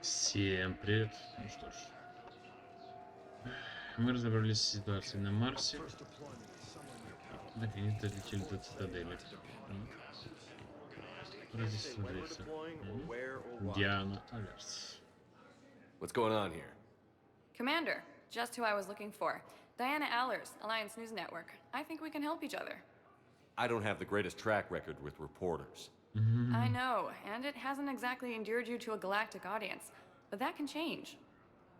Всем привет. Ну что ж, мы разобрались с ситуацией на Марсе. Наконец-то долетели до Цитадели. Что здесь смотрится? Диана Алерс. What's going on here? Commander, just who I was looking for. Diana Allers, Alliance News Network. I think we can help each other. I don't have the greatest track record with reporters. I know, and it hasn't exactly endeared you to a galactic audience, but that can change.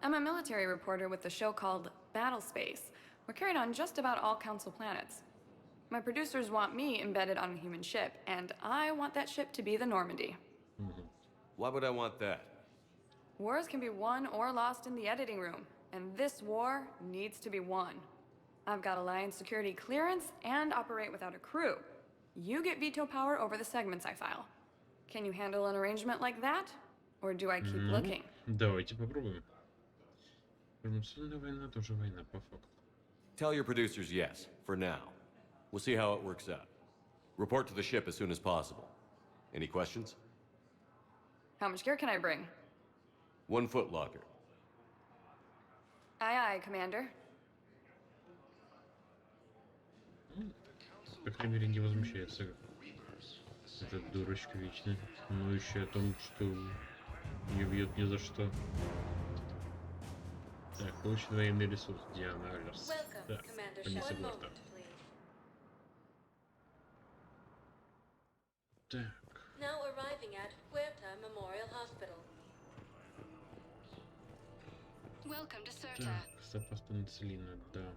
I'm a military reporter with a show called Battle Space. We're carried on just about all Council planets. My producers want me embedded on a human ship, and I want that ship to be the Normandy. Why would I want that? Wars can be won or lost in the editing room, and this war needs to be won. I've got Alliance security clearance and operate without a crew. You get veto power over the segments I file. Can you handle an arrangement like that? Or do I keep looking? Давайте попробуем. Информационная война тоже война, по факту. Tell your producers yes, for now. We'll see how it works out. Report to the ship as soon as possible. Any questions? How much gear can I bring? 1 foot locker. Aye, aye, Commander. По крайней мере, не возмущается. Эта дурочка вечно, ноющая о том, что не бьет ни за что. Так, получен военный ресурс. Диана Алерс. Так, понеси борта. Так. Now arriving at Huerta Memorial Hospital. Welcome to Certa. Так, запас пенициллина, да.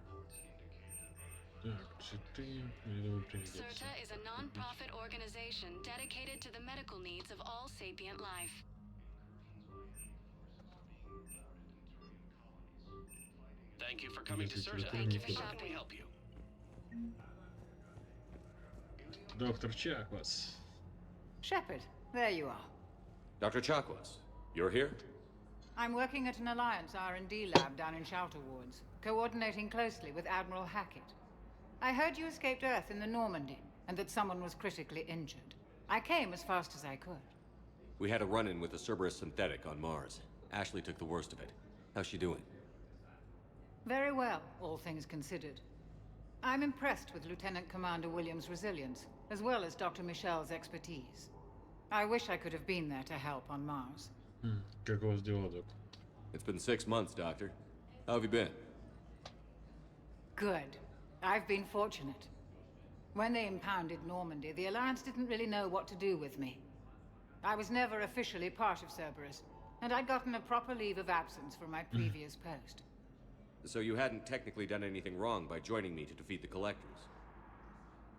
Так, цветы, я думаю, пригодятся. Certa is a non-profit organization dedicated to the medical needs of all sapient life. Thank you for coming to Certa. Thank you for How can we shopping. help you? Доктор Чаквас. Shepard, there you are. Dr. Chakwas, you're here? I'm working at an Alliance R&D lab down in Shelter Wards, coordinating closely with Admiral Hackett. I heard you escaped Earth in the Normandy, and that someone was critically injured. I came as fast as I could. We had a run-in with a Cerberus synthetic on Mars. Ashley took the worst of it. How's she doing? Very well, all things considered. I'm impressed with Lieutenant Commander Williams' resilience, as well as Dr. Michel's expertise. I wish I could have been there to help on Mars. Как у вас дела, док? It's been 6 months, Doctor. How have you been? Good. I've been fortunate. When they impounded Normandy, the Alliance didn't really know what to do with me. I was never officially part of Cerberus, and I'd gotten a proper leave of absence from my previous post. So you hadn't technically done anything wrong by joining me to defeat the Collectors?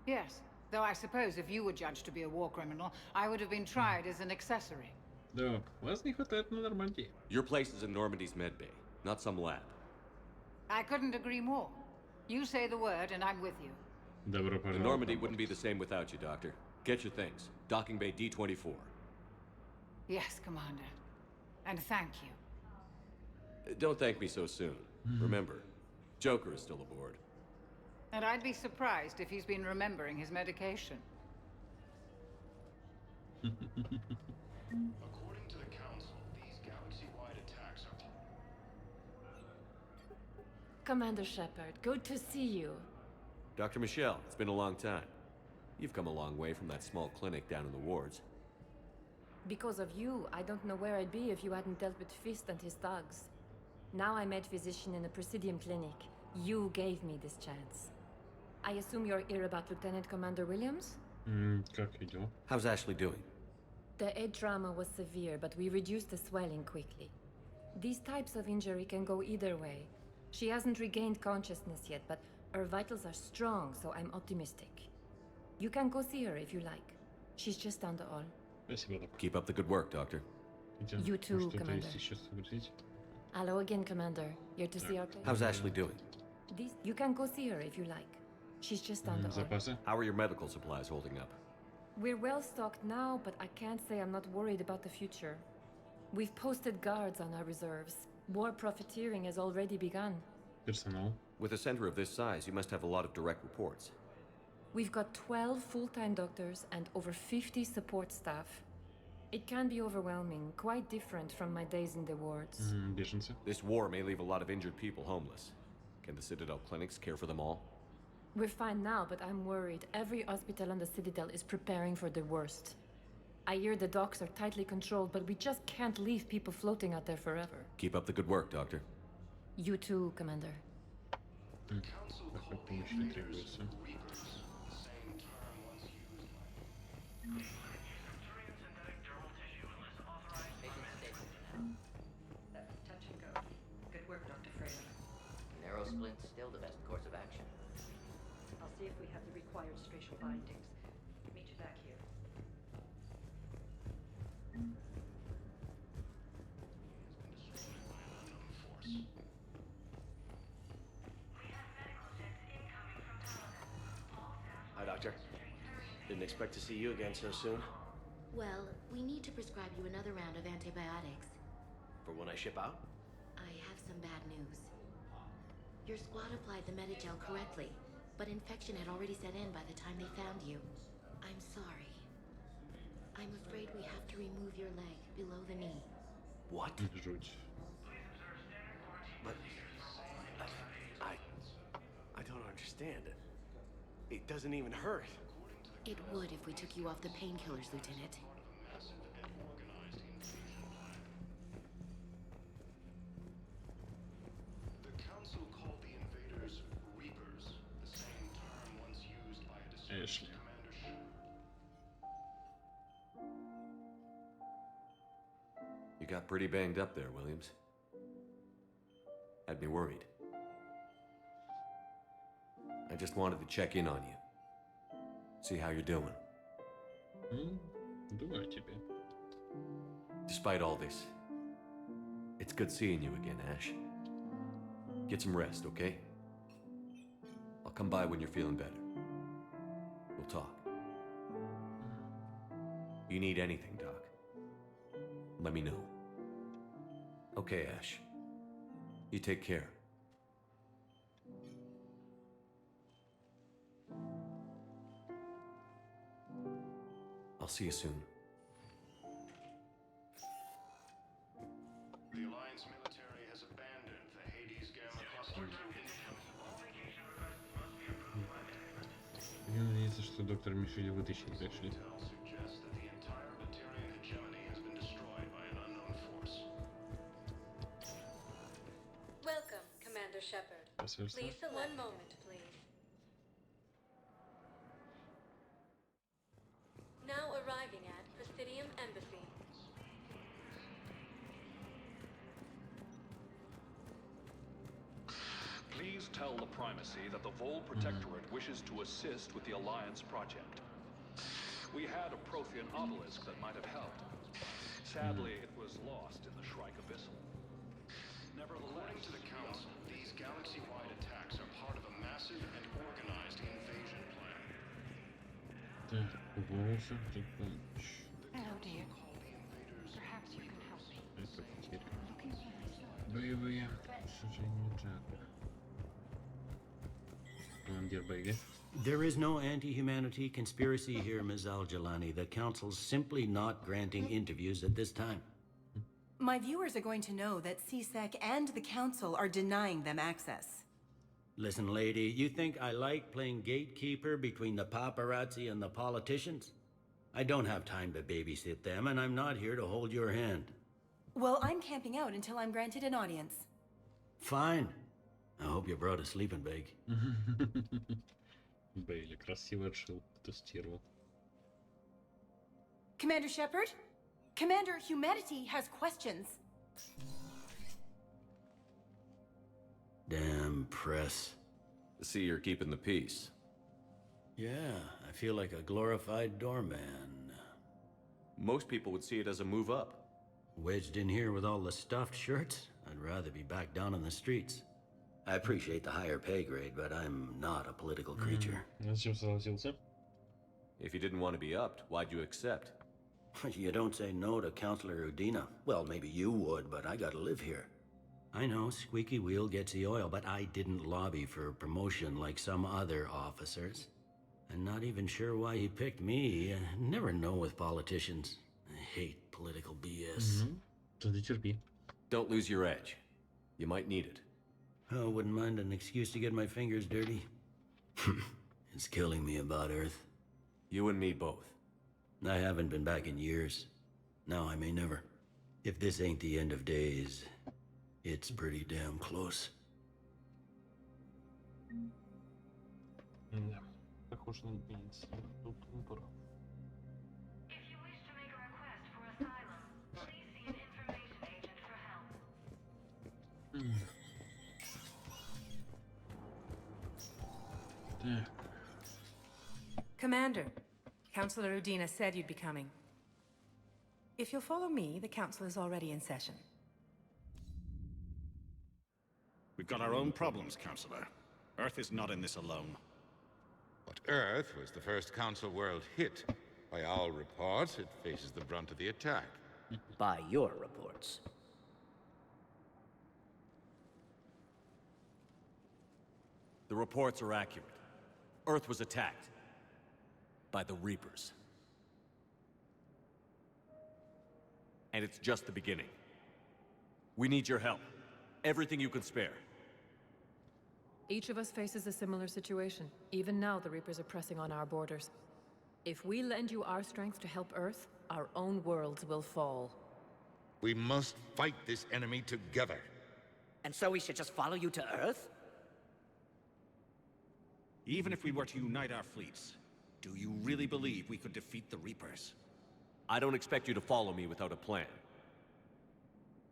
Yes, though I suppose if you were judged to be a war criminal, I would have been tried as an accessory. Да, вас не хватает на Нормандии. Your place is in Normandy's medbay, not some lab. I couldn't agree more. You say the word and I'm with you. Добро The пожаловать. Normandy wouldn't be the same without you, Doctor. Get your things. Docking bay D-24. Yes, Commander. And thank you. Don't thank me so soon. Remember, Joker is still aboard. And I'd be surprised if he's been remembering his medication. According to the Council, these galaxy-wide attacks are... Commander Shepard, good to see you. Dr. Michelle, it's been a long time. You've come a long way from that small clinic down in the wards. Because of you, I don't know where I'd be if you hadn't dealt with Fist and his thugs. Now I'm head physician in a Presidium clinic. You gave me this chance. I assume you're here about Lieutenant Commander Williams? Как идет? How's Ashley doing? The head trauma was severe, but we reduced the swelling quickly. These types of injury can go either way. She hasn't regained consciousness yet, but her vitals are strong, so I'm optimistic. You can go see her if you like. She's just down the hall. Спасибо, док. Keep up the good work, Doctor. Идем. You too, Что-то Commander. есть еще спросить? Hello again, Commander. Here to see our place? How's Ashley doing? You can go see her if you like. She's just down the hall. Запасы? How are your medical supplies holding up? We're well stocked now, but I can't say I'm not worried about the future. We've posted guards on our reserves. War profiteering has already begun. Персонал? With a center of this size, you must have a lot of direct reports. We've got 12 full-time doctors and over 50 support staff. It can be overwhelming, quite different from my days in the wards. Беженцы. This war may leave a lot of injured people homeless. Can the Citadel clinics care for them all? We're fine now, but I'm worried. Every hospital on the Citadel is preparing for the worst. I hear the docks are tightly controlled, but we just can't leave people floating out there forever. Keep up the good work, Doctor. You too, Commander. Какой помощи не требуется? Touch and go. Good work, Dr. Fraser. Narrow splint's still the best course of action. I'll see if we have the required spatial bindings. Meet you back here. Hi, Doctor. Didn't expect to see you again so soon. Well, we need to prescribe you another round of antibiotics. For when I ship out? I have some bad news. Your squad applied the Medigel correctly, but infection had already set in by the time they found you. I'm sorry. I'm afraid we have to remove your leg below the knee. What? Жуть. But I don't understand. It doesn't even hurt. It would if we took you off the painkillers, Lieutenant. The Council called the invaders Reapers, the same term once used by a disgraced Эшли. Commander Shepard. You got pretty banged up there, Williams. Had me worried. I just wanted to check in on you. See how you're doing. Думаю о тебе. Despite all this, it's good seeing you again, Ash. Get some rest, okay? I'll come by when you're feeling better. We'll talk. You need anything, Doc, let me know. Okay, Ash. You take care. I'll see you soon. The Alliance military has abandoned the Hades Gamma cluster to Мне надеяться, что доктор Мишель вытащит Эшли. Intel suggests that the entire Batarian hegemony has been destroyed by an unknown force. Welcome, Commander Shepard. Посольство. Please select. One moment, please. Now arriving at Presidium Embassy. Please tell the Primacy that the Vol Protectorate wishes to assist with the Alliance project. We had a Prothean obelisk that might have helped. Sadly, it was lost in the Shrike Abyssal. According to the Council, these galaxy-wide attacks are part of a massive and organized invasion plan. Так, уволился, тут помощь. Hello, dear. Perhaps you can help me. Это потери. Боевые. К сожалению, так. Командир Бейга. There is no anti-humanity conspiracy here, Ms. Al-Jalani. The Council's simply not granting interviews at this time. My viewers are going to know that CSEC and the Council are denying them access. Listen, lady, you think I like playing gatekeeper between the paparazzi and the politicians? I don't have time to babysit them, and I'm not here to hold your hand. Well, I'm camping out until I'm granted an audience. Fine. I hope you brought a sleeping bag. Бейли красиво отшил эту стерву. Commander Shepard? Commander, humanity has questions. Damn press. See, you're keeping the peace. Yeah, I feel like a glorified doorman. Most people would see it as a move up. Wedged in here with all the stuffed shirts? I'd rather be back down in the streets. I appreciate the higher pay grade, but I'm not a political creature. Зачем согласился? If you didn't want to be upped, why'd you accept? You don't say no to Counselor Udina. Well, maybe you would, but I gotta live here. I know, squeaky wheel gets the oil, but I didn't lobby for promotion like some other officers. I'm not even sure why he picked me. I never know with politicians. hate political BS. Тогда терпи. Don't lose your edge. You might need it. Oh, wouldn't mind an excuse to get my fingers dirty. It's killing me about Earth. You and me both. I haven't been back in years. Now I may never. If this ain't the end of days, it's pretty damn close. Да. Похоже на бенз. Тут выбор. Так. Commander, Councilor Udina said you'd be coming. If you'll follow me, the council is already in session. We've got our own problems, Counselor. Earth is not in this alone. But Earth was the first Council world hit. By all reports, it faces the brunt of the attack. By your reports. The reports are accurate. Earth was attacked. By the Reapers. And it's just the beginning. We need your help. Everything you can spare. Each of us faces a similar situation. Even now, the Reapers are pressing on our borders. If we lend you our strength to help Earth, our own worlds will fall. We must fight this enemy together. And so we should just follow you to Earth? Even if we were to unite our fleets, do you really believe we could defeat the Reapers? I don't expect you to follow me without a plan.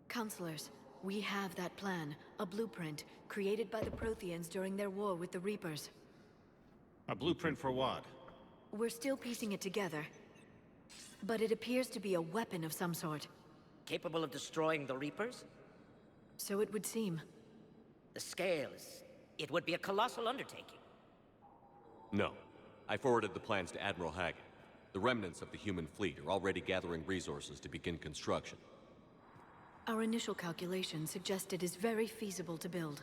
Counselors, we have that plan, a blueprint, created by the Protheans during their war with the Reapers. A blueprint for what? We're still piecing it together. But it appears to be a weapon of some sort. Capable of destroying the Reapers? So it would seem. The scale is... it would be a colossal undertaking. No. I forwarded the plans to Admiral Hagen. The remnants of the human fleet are already gathering resources to begin construction. Our initial calculations suggest it is very feasible to build.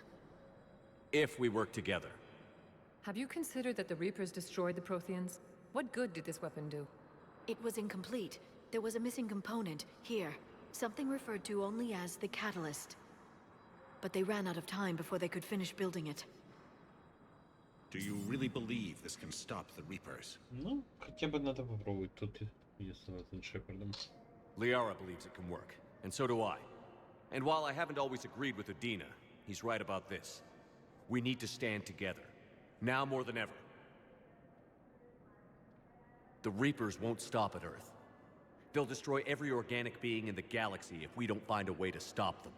If we work together. Have you considered that the Reapers destroyed the Protheans? What good did this weapon do? It was incomplete. There was a missing component, here. Something referred to only as the catalyst. But they ran out of time before they could finish building it. Do you really believe this can stop the Reapers? Ну, хотя бы надо попробовать тут, если с Шепардом. Liara believes it can work, and so do I. And while I haven't always agreed with Udina, he's right about this. We need to stand together. Now more than ever. The Reapers won't stop at Earth. They'll destroy every organic being in the galaxy if we don't find a way to stop them.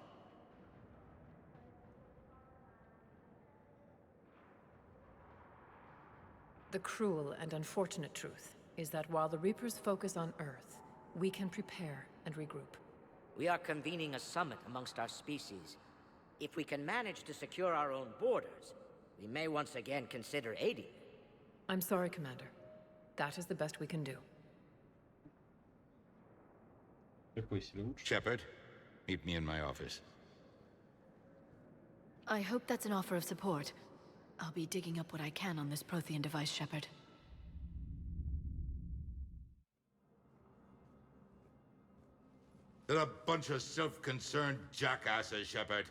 The cruel and unfortunate truth is that while the Reapers focus on Earth, we can prepare and regroup. We are convening a summit amongst our species. If we can manage to secure our own borders, we may once again consider aiding. I'm sorry, Commander. That is the best we can do. Shepard, meet me in my office. I hope that's an offer of support. I'll be digging up what I can on this Prothean device, Shepard. They're a bunch of self-concerned jackasses, Shepard.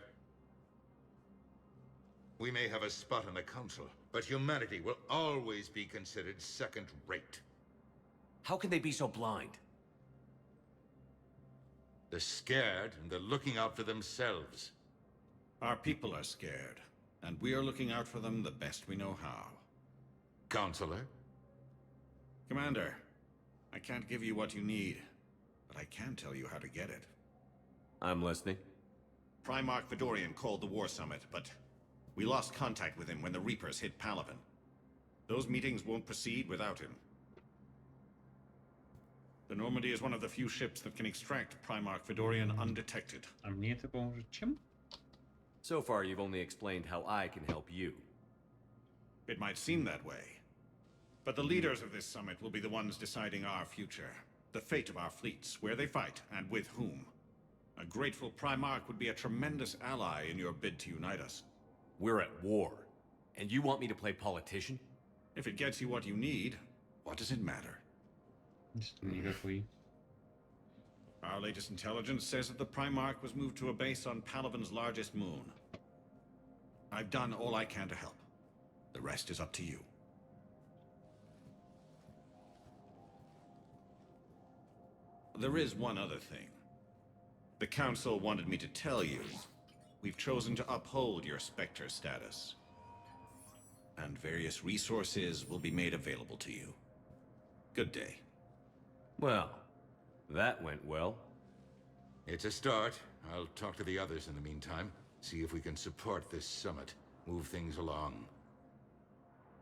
We may have a spot on the Council, but humanity will always be considered second-rate. How can they be so blind? They're scared, and they're looking out for themselves. Our people are scared, and we are looking out for them the best we know how. Counselor? Commander, I can't give you what you need, but I can tell you how to get it. I'm listening. Primarch Vidorian called the War Summit, but we lost contact with him when the Reapers hit Palaven. Those meetings won't proceed without him. The Normandy is one of the few ships that can extract Primarch Vidorian undetected. А мне это поможет чем? So far, you've only explained how I can help you. It might seem that way. But the leaders of this summit will be the ones deciding our future. The fate of our fleets, where they fight, and with whom. A grateful Primarch would be a tremendous ally in your bid to unite us. We're at war. And you want me to play politician? If it gets you what you need, what does it matter? Никакой. Our latest intelligence says that the Primarch was moved to a base on Palaven's largest moon. I've done all I can to help. The rest is up to you. There is one other thing. The Council wanted me to tell you, we've chosen to uphold your Spectre status. And various resources will be made available to you. Good day. Well, that went well. It's a start. I'll talk to the others in the meantime. See if we can support this summit. Move things along.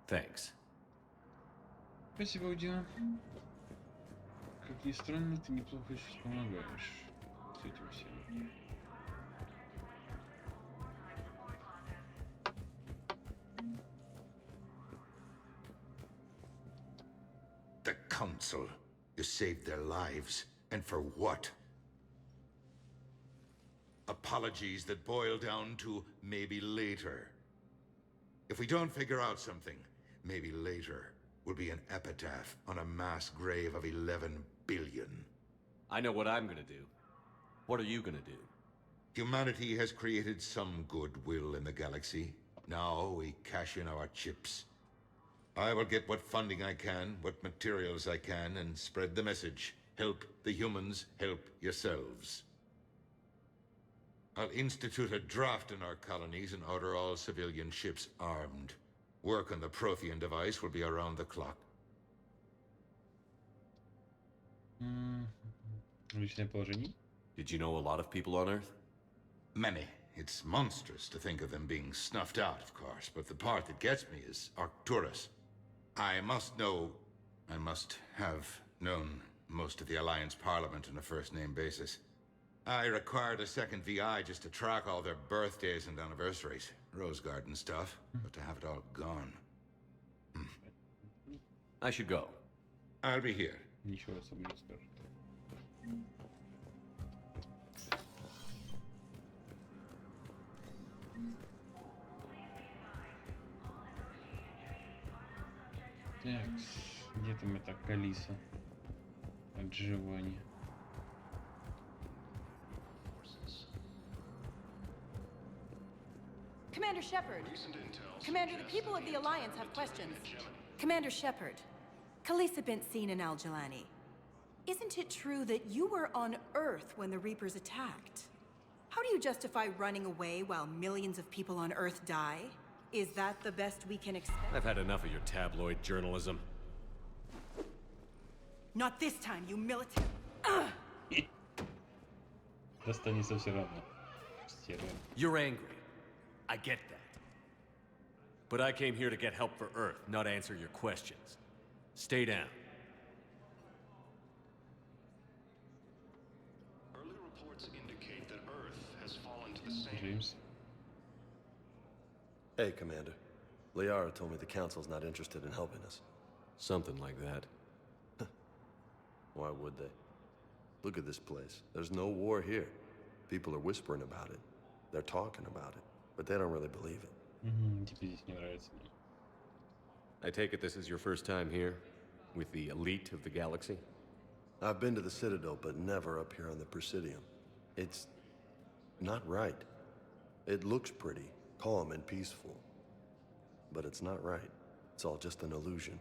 Thanks. Спасибо, Дина. Как ни странно, ты неплохо сейчас помогаешь с этим всем. The Council. You saved their lives. And for what? Apologies that boil down to maybe later. If we don't figure out something, maybe later will be an epitaph on a mass grave of 11 billion. I know what I'm gonna do. What are you gonna do? Humanity has created some goodwill in the galaxy. Now we cash in our chips. I will get what funding I can, what materials I can, and spread the message. Help the humans, help yourselves. I'll institute a draft in our colonies and order all civilian ships armed. Work on the Prothean device will be around the clock. Личное положение? Did you know a lot of people on Earth? Many. It's monstrous to think of them being snuffed out, of course, but the part that gets me is Arcturus. I must have known most of the Alliance Parliament on a first-name basis. I required a second VI just to track all their birthdays and anniversaries. Rose Garden stuff, but to have it all gone. I should go. I'll be here. Ничего особо не скажет. Так, где там эта Калиса? Отживание. Commander Shepard. Commander, the people of the Alliance have questions. Commander Shepard, Khaleesa bint seen in Al-Jalani. Isn't it true that you were on Earth when the Reapers attacked? How do you justify running away while millions of people on Earth die? Is that the best we can expect? I've had enough of your tabloid journalism. Not this time, you military. Достанется все равно. Стерва. You're angry. I get that. But I came here to get help for Earth, not answer your questions. Stay down. Early reports indicate that Earth has fallen to the same... James. Hey, Commander. Liara told me the Council's not interested in helping us. Something like that. Why would they? Look at this place. There's no war here. People are whispering about it. They're talking about it. But they don't really believe it. Тебе здесь не нравится. I take it this is your first time here? With the elite of the galaxy? I've been to the Citadel, but never up here on the Presidium. It's not right. It looks pretty, calm and peaceful. But it's not right. It's all just an illusion.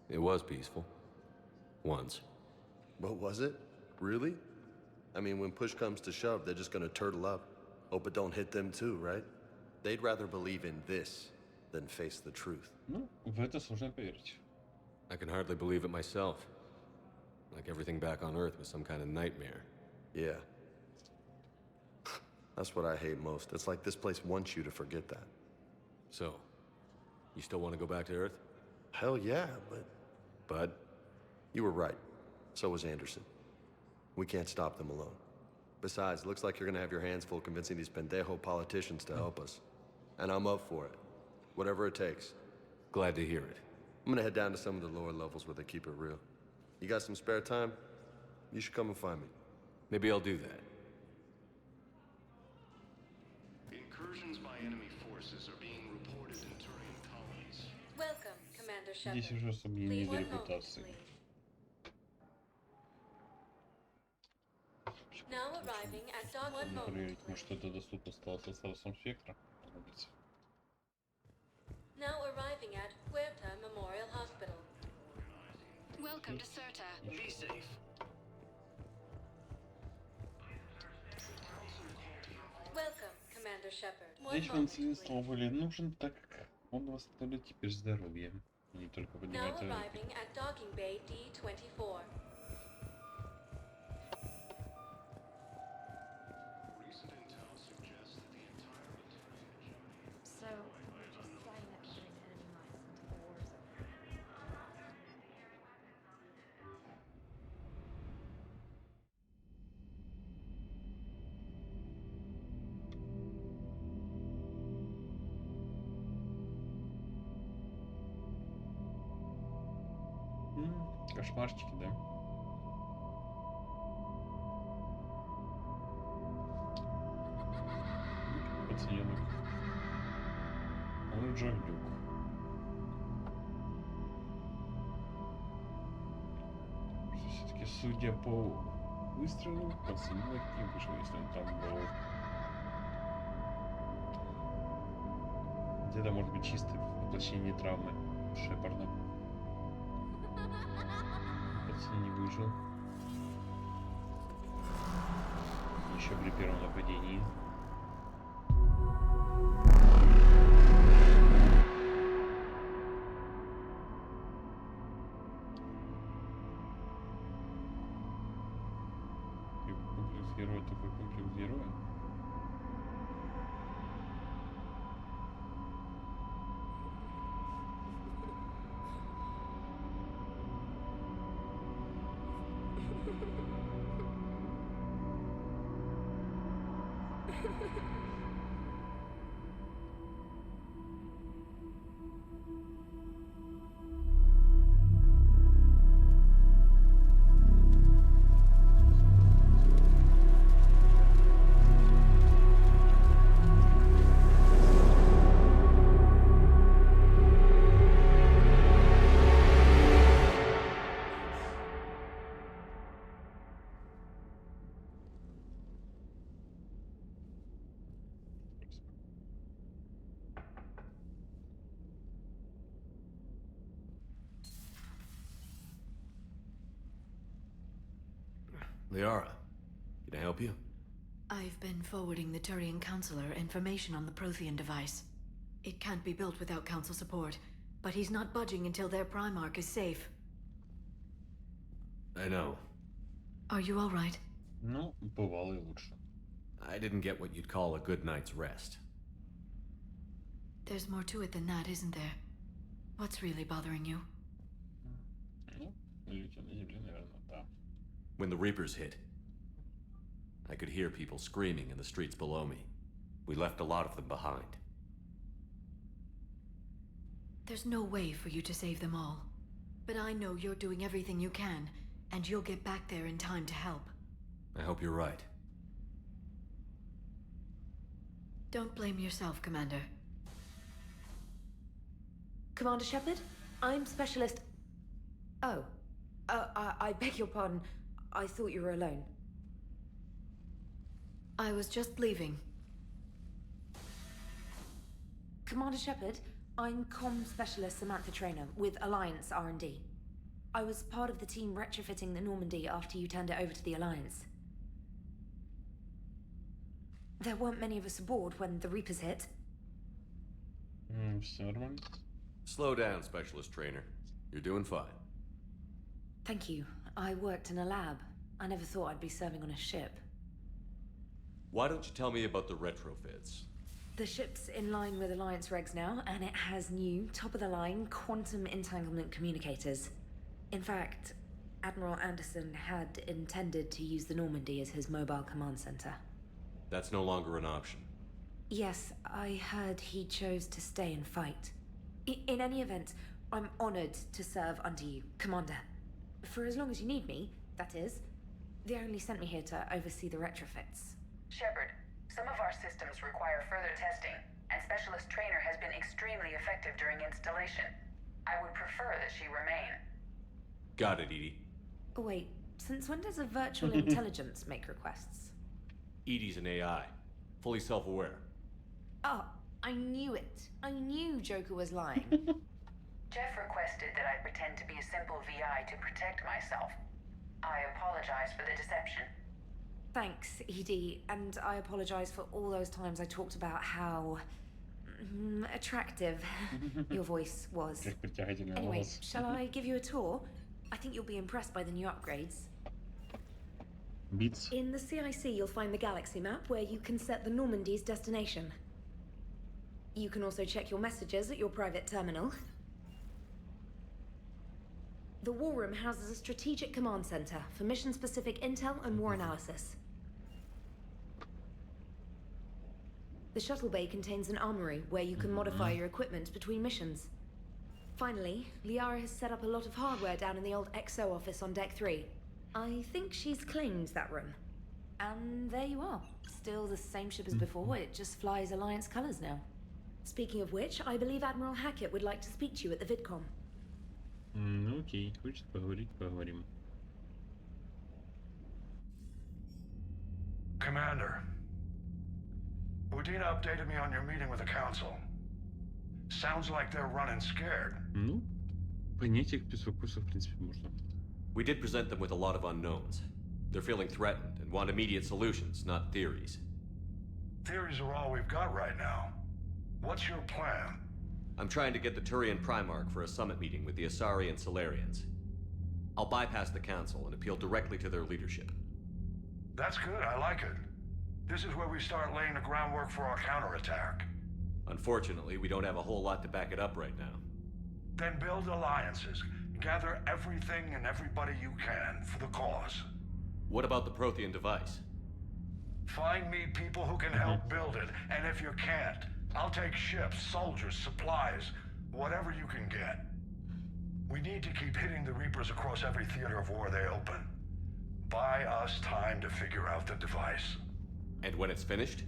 It was peaceful. Once. But was it? Really? I mean, when push comes to shove, they're just gonna turtle up. Hope it don't hit them too, right? They'd rather believe in this than face the truth. Ну, в это сложно поверить. I can hardly believe it myself. Like everything back on Earth was some kind of nightmare. Yeah. That's what I hate most. It's like this place wants you to forget that. So, you still want to go back to Earth? Hell yeah, but... But? You were right. So was Anderson. We can't stop them alone. Besides, looks like you're gonna have your hands full convincing these pendejo politicians to help us. And I'm up for it. Whatever it takes. Glad to hear it. I'm gonna head down to some of the lower levels where they keep it real. You got some spare time? You should come and find me. Maybe I'll do that. Incursions by enemy forces are being reported in terrain colonies. Welcome, Commander Shepard. Здесь уже особо не до репутации. arriving at dock. One moment. Проверить, может это доступно стало со статусом спектра. Now arriving at Huerta Memorial Hospital. Welcome to Certa. Be safe. Welcome, Commander Shepard. Здесь он средства были нужен, так как он восстановит теперь здоровье. Не только Now поднимает arriving at docking bay D-24. So, we're just flying that entering enemy lines into the war zone. Кошмарчики, да? Пацаненок. Он Джон Люк. Все-таки, судя по выстрелу, пацаненок не вышел, если он там был. Где-то может быть чистое воплощение травмы Шепарда. Пацан не выжил. Еще при первом нападении. Комплекс героя, такой комплекс героя. Liara, can I help you? I've been forwarding the Turian Counselor information on the Prothean device. It can't be built without Council support, but he's not budging until their Primarch is safe. I know. Are you all right? Ну, бывало и лучше. I didn't get what you'd call a good night's rest. There's more to it than that, isn't there? What's really bothering you? Ну, люди на земле, наверное, да. When the Reapers hit, I could hear people screaming in the streets below me. We left a lot of them behind. There's no way for you to save them all. But I know you're doing everything you can, and you'll get back there in time to help. I hope you're right. Don't blame yourself, Commander. Commander Shepard, I'm Specialist... Oh. I beg your pardon. I thought you were alone. I was just leaving. Commander Shepard, I'm Comm Specialist Samantha Trainer with Alliance R&D. I was part of the team retrofitting the Normandy after you turned it over to the Alliance. There weren't many of us aboard when the Reapers hit. Все нормально. Slow down, Specialist Trainer. You're doing fine. Thank you. I worked in a lab. I never thought I'd be serving on a ship. Why don't you tell me about the retrofits? The ship's in line with Alliance regs now, and it has new, top-of-the-line, quantum entanglement communicators. In fact, Admiral Anderson had intended to use the Normandy as his mobile command center. That's no longer an option. Yes, I heard he chose to stay and fight. In any event, I'm honored to serve under you, Commander. For as long as you need me, that is. They only sent me here to oversee the retrofits. Shepard, some of our systems require further testing, and Specialist Trainer has been extremely effective during installation. I would prefer that she remain. Got it, Edie. Wait, since when does a virtual intelligence make requests? Edie's an AI. Fully self-aware. Oh, I knew it. I knew Joker was lying. Jeff requested that I pretend to be a simple VI to protect myself. I apologize for the deception. Thanks, Edie, and I apologize for all those times I talked about how attractive your voice was. Anyway, shall I give you a tour? I think you'll be impressed by the new upgrades. Beats. In the CIC, you'll find the galaxy map where you can set the Normandy's destination. You can also check your messages at your private terminal. The War Room houses a strategic command center for mission-specific intel and war analysis. The shuttle bay contains an armory where you can modify your equipment between missions. Finally, Liara has set up a lot of hardware down in the old XO office on Deck 3. I think she's claimed that room. And there you are. Still the same ship as before, it just flies Alliance colors now. Speaking of which, I believe Admiral Hackett would like to speak to you at the VidCom. Ну окей, хочет поговорить, поговорим. Commander, Udina updated me on your meeting with the Council. Sounds like they're running scared. Ну, понять их без вопросов, в принципе, можно. We did present them with a lot of unknowns. They're feeling threatened and want immediate solutions, not theories. Theories are all we've got right now. What's your plan? I'm trying to get the Turian Primarch for a summit meeting with the Asari and Solarians. I'll bypass the Council and appeal directly to their leadership. That's good, I like it. This is where we start laying the groundwork for our counterattack. Unfortunately, we don't have a whole lot to back it up right now. Then build alliances. Gather everything and everybody you can for the cause. What about the Prothean device? Find me people who can help build it, and if you can't, I'll take ships, soldiers, supplies, whatever you can get. We need to keep hitting the Reapers across every theater of war they open. Buy us time to figure out the device. And when it's finished?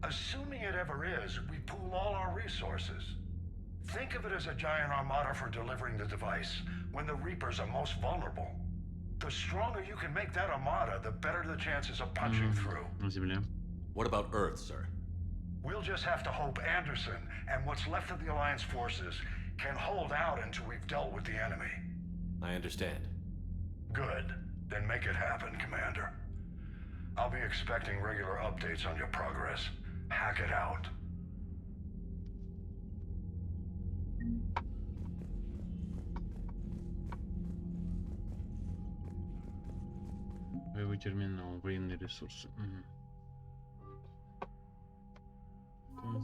Assuming it ever is, we pool all our resources. Think of it as a giant armada for delivering the device, when the Reapers are most vulnerable. The stronger you can make that armada, the better the chances of punching through. What about Earth, sir? We'll just have to hope Anderson and what's left of the Alliance forces can hold out until we've dealt with the enemy. I understand. Good. Then make it happen, Commander. I'll be expecting regular updates on your progress. Hack it out. Боевой терминал, военные ресурсы.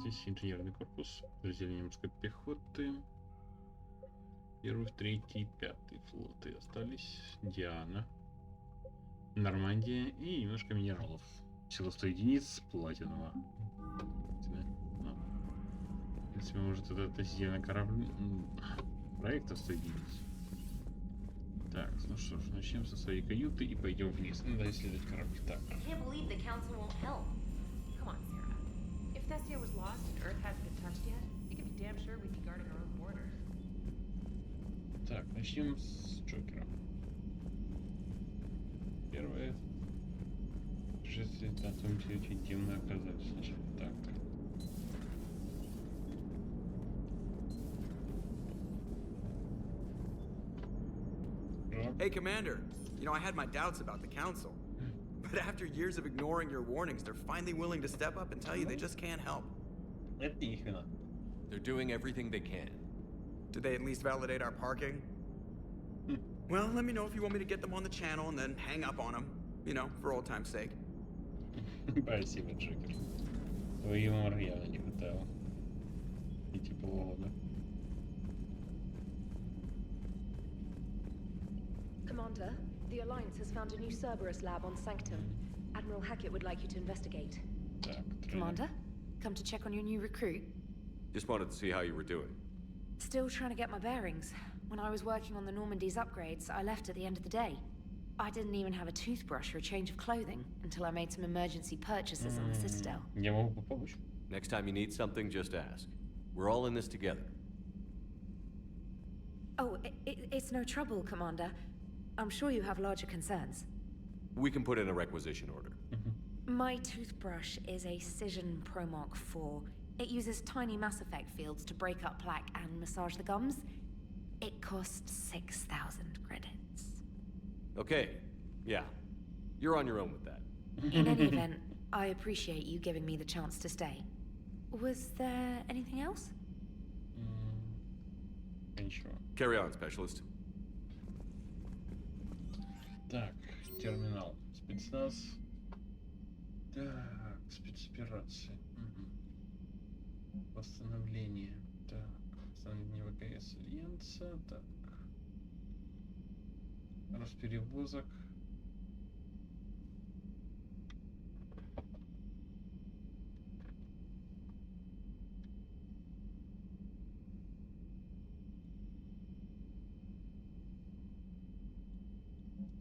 Здесь инженерный корпус, подразделение морской пехоты. Первый, третий, пятый флоты остались. Диана, Нормандия и немножко минералов. Всего 100 единиц платинового. В принципе, может это относительно корабль... проекта 100 единиц. Так, ну что ж, начнем со своей каюты и пойдем вниз. Надо исследовать корабль. Так. Thessia was lost and Earth hasn't been touched yet, you can be damn sure we'd be guarding our own borders. Так, начнем с Джокера. Первое. Путешествие на том свете, где мы оказались. Значит, так. Hey, Commander. You know, I had my doubts about the Council. But after years of ignoring your warnings, they're finally willing to step up and tell you they just can't help. They're doing everything they can. Did they at least validate our parking? Well, let me know if you want me to get them on the channel and then hang up on them. You know, for old time's sake. Спасибо, Джокер. Твой юмор явно не хватало. И типа ладно. Commander, the Alliance has found a new Cerberus lab on Sanctum. Admiral Hackett would like you to investigate. Commander, come to check on your new recruit. Just wanted to see how you were doing. Still trying to get my bearings. When I was working on the Normandy's upgrades, I left at the end of the day. I didn't even have a toothbrush or a change of clothing until I made some emergency purchases on the Citadel. Я могу помочь? Next time you need something, just ask. We're all in this together. Oh, it's no trouble, Commander. I'm sure you have larger concerns. We can put in a requisition order. My toothbrush is a Cision Pro Mark IV. It uses tiny Mass Effect fields to break up plaque and massage the gums. It costs 6,000 credits. Okay, yeah. You're on your own with that. In any event, I appreciate you giving me the chance to stay. Was there anything else? Ничего. Carry on, specialist. Так, терминал. Спецназ. Так, спецоперации. Восстановление. Так, восстановление ВКС Альянса. Так. Расперевозок.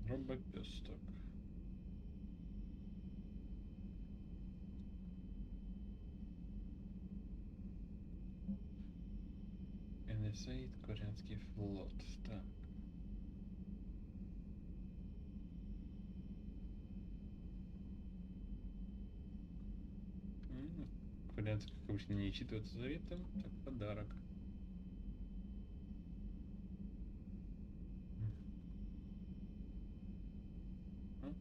Робопёсток. НСА, Корейский флот. Так. Корейцы, как обычно, не читаются заветом. Так, подарок.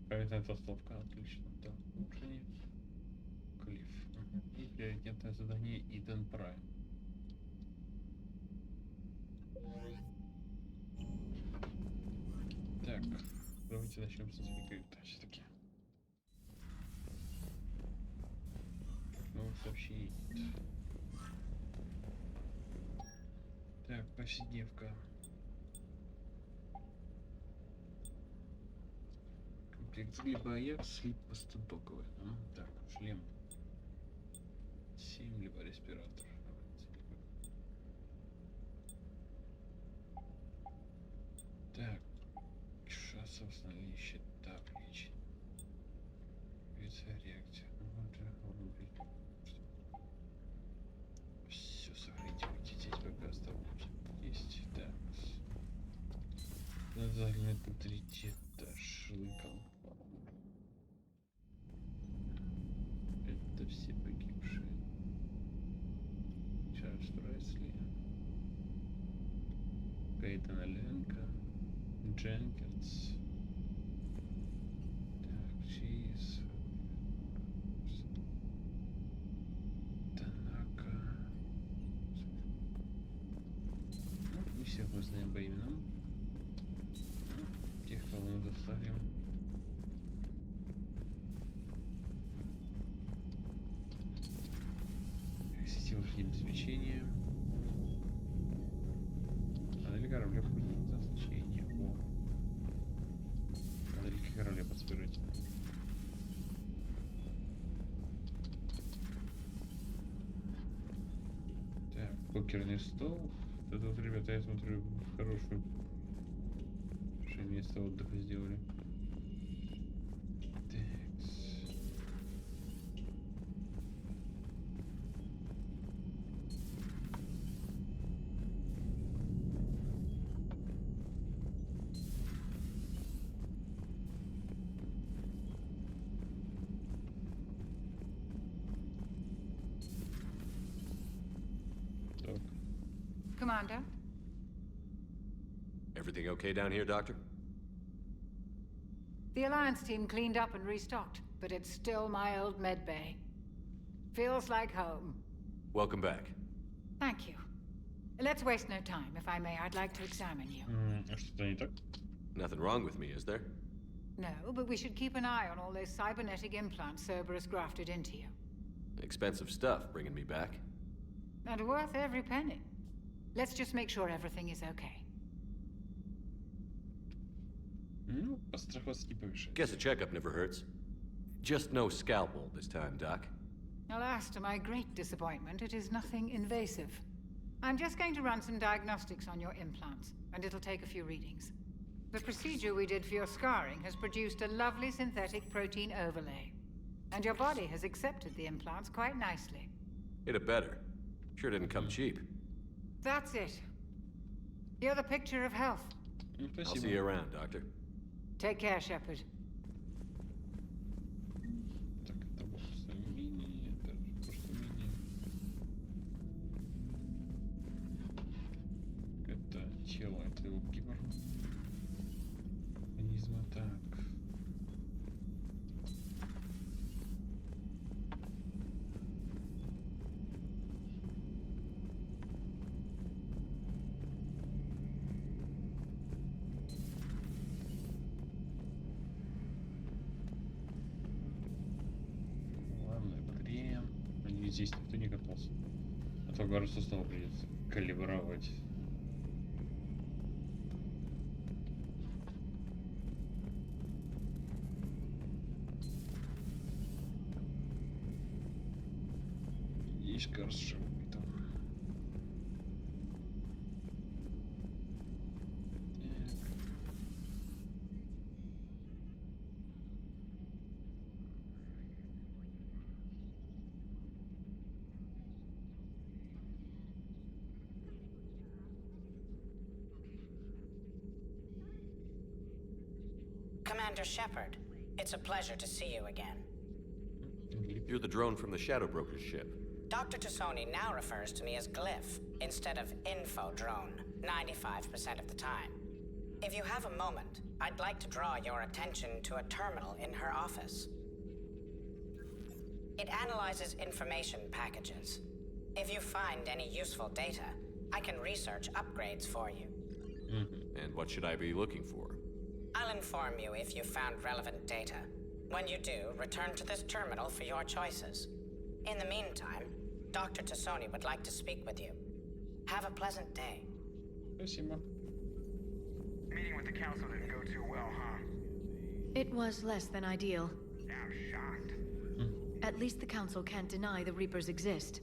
Правильная толстовка, отлично. Так, улучшение. Клифф. И приоритетное задание Иден Прайм. Так, давайте начнем со своей каюты все-таки. Новых сообщений. Так, повседневка. Либо Аякс, либо поступоковый. Так, шлем 7, либо респиратор. Так, шасса восстановление таблич. Реакция. Все, сохраните, здесь пока оставлю. Есть, так. Надо заглянуть на 3-й этаж. Лыком. Это все погибшие. Чарльз Пресли. Кейтон Аленко. Дженкинс. Так, Чиз. Танака. Ну, не всех мы знаем по именам. Тех, кого мы доставим. Система обеспечения. Модель корабля назначения. О. Модель корабля подспирать. Так, покерный стол. Это вот, ребята, я смотрю, хорошее место отдыха сделали. Commander? Everything okay down here, Doctor? The Alliance team cleaned up and restocked, but it's still my old med bay. Feels like home. Welcome back. Thank you. Let's waste no time. If I may, I'd like to examine you. Что-то не так? Nothing wrong with me, is there? No, but we should keep an eye on all those cybernetic implants Cerberus grafted into you. Expensive stuff bringing me back. And worth every penny. Let's just make sure everything is okay. Ну, постраховаться не помешает. Guess a checkup never hurts. Just no scalpel this time, Doc. Alas, to my great disappointment, it is nothing invasive. I'm just going to run some diagnostics on your implants, and it'll take a few readings. The procedure we did for your scarring has produced a lovely synthetic protein overlay. And your body has accepted the implants quite nicely. It had better. Sure didn't come cheap. That's it. You're the picture of health. I'll see you around, Doctor. Take care, Shepard. Так, Механизма, так. Ладно, батарея. Надеюсь, здесь никто не катался. А то, кажется, снова придется калибровать. Есть, кажется, там. Commander Shepard, it's a pleasure to see you again. You're the drone from the Shadow Broker's ship. Dr. Tassoni now refers to me as Glyph instead of Info Drone, 95% of the time. If you have a moment, I'd like to draw your attention to a terminal in her office. It analyzes information packages. If you find any useful data, I can research upgrades for you. And what should I be looking for? I'll inform you if you found relevant data. When you do, return to this terminal for your choices. In the meantime, Dr. Tassoni would like to speak with you. Have a pleasant day. Спасибо. Meeting with the council didn't go too well, huh? It was less than ideal. I'm shocked. At least the council can't deny the Reapers exist.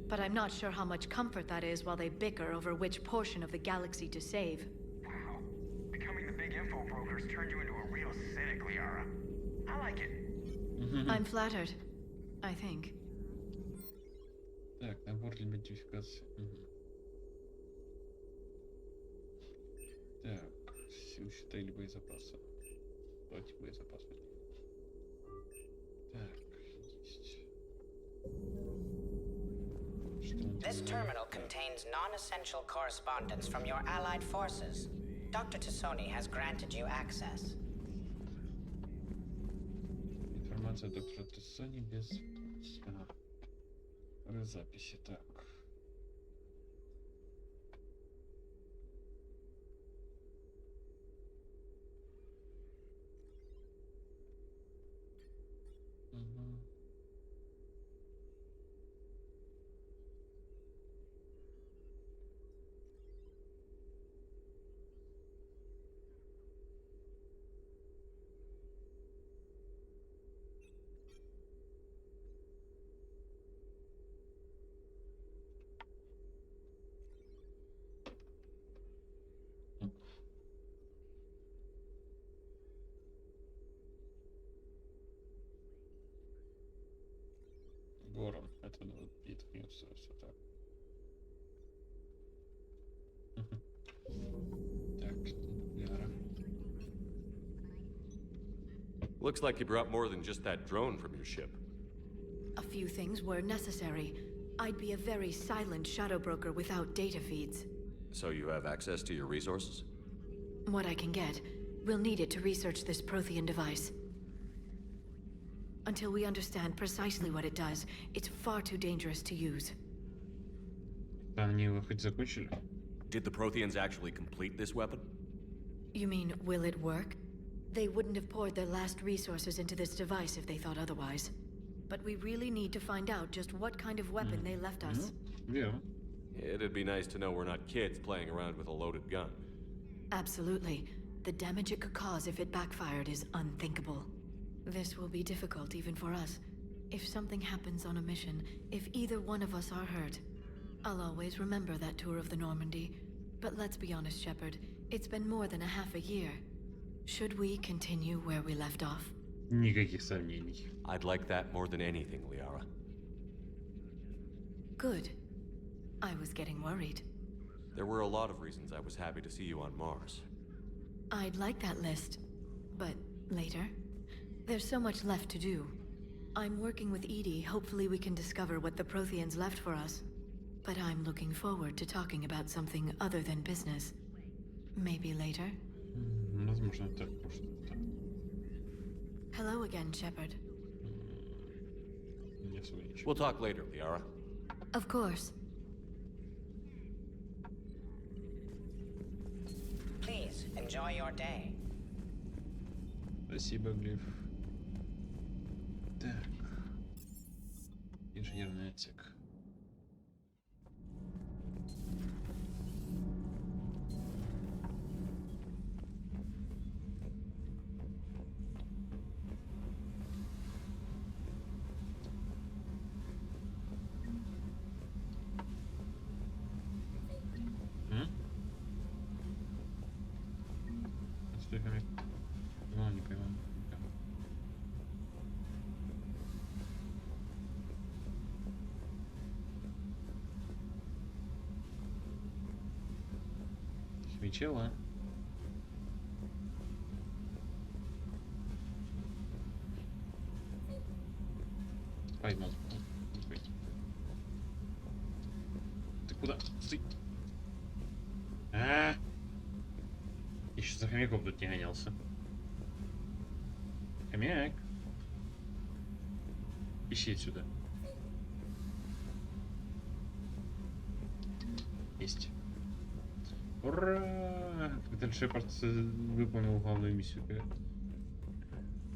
But I'm not sure how much comfort that is while they bicker over which portion of the galaxy to save. Wow. Becoming the big info brokers turned you into a real cynic, Liara. I like it. I'm flattered. I think. Так, набор для модификации. Так, силы щита или боезапаса. Давайте боезапас. Так, есть. This terminal contains non-essential correspondence from your allied forces. Dr. Tassoni has granted you access. Информация доктора Тассони без записи. Так. Гором. Это битва, все так. Так, Ляра. Looks like you brought more than just that drone from your ship. A few things were necessary. I'd be a very silent shadow broker without data feeds. So you have access to your resources? What I can get. We'll need it to research this Prothean device. Until we understand precisely what it does, it's far too dangerous to use. Они его хоть закончили? Did the Protheans actually complete this weapon? You mean, will it work? They wouldn't have poured their last resources into this device if they thought otherwise. But we really need to find out just what kind of weapon they left us. Yeah. It'd be nice to know we're not kids playing around with a loaded gun. Absolutely. The damage it could cause if it backfired is unthinkable. This will be difficult even for us. If something happens on a mission, if either one of us are hurt, I'll always remember that tour of the Normandy. But let's be honest, Shepard, it's been more than a half a year. Should we continue where we left off? Никаких сомнений. I'd like that more than anything, Liara. Good. I was getting worried. There were a lot of reasons I was happy to see you on Mars. I'd like that list. But later? There's so much left to do. I'm working with Edie. Hopefully we can discover what the Protheans left for us. But I'm looking forward to talking about something other than business. Maybe later. Возможно, так может. Hello again, Shepard. Не свой. We'll talk later, Liara. Of course. Please, enjoy your day. Спасибо, Глиф. Так. Инженерный отсек. Стой, хомяк. Ну, не пойму. Химичела. Поймал. Ты куда? Стой. Еще за хомяком тут не гонялся. Хомяк. Ищи отсюда. Есть. Ура! Капитан Шепард выполнил главную миссию.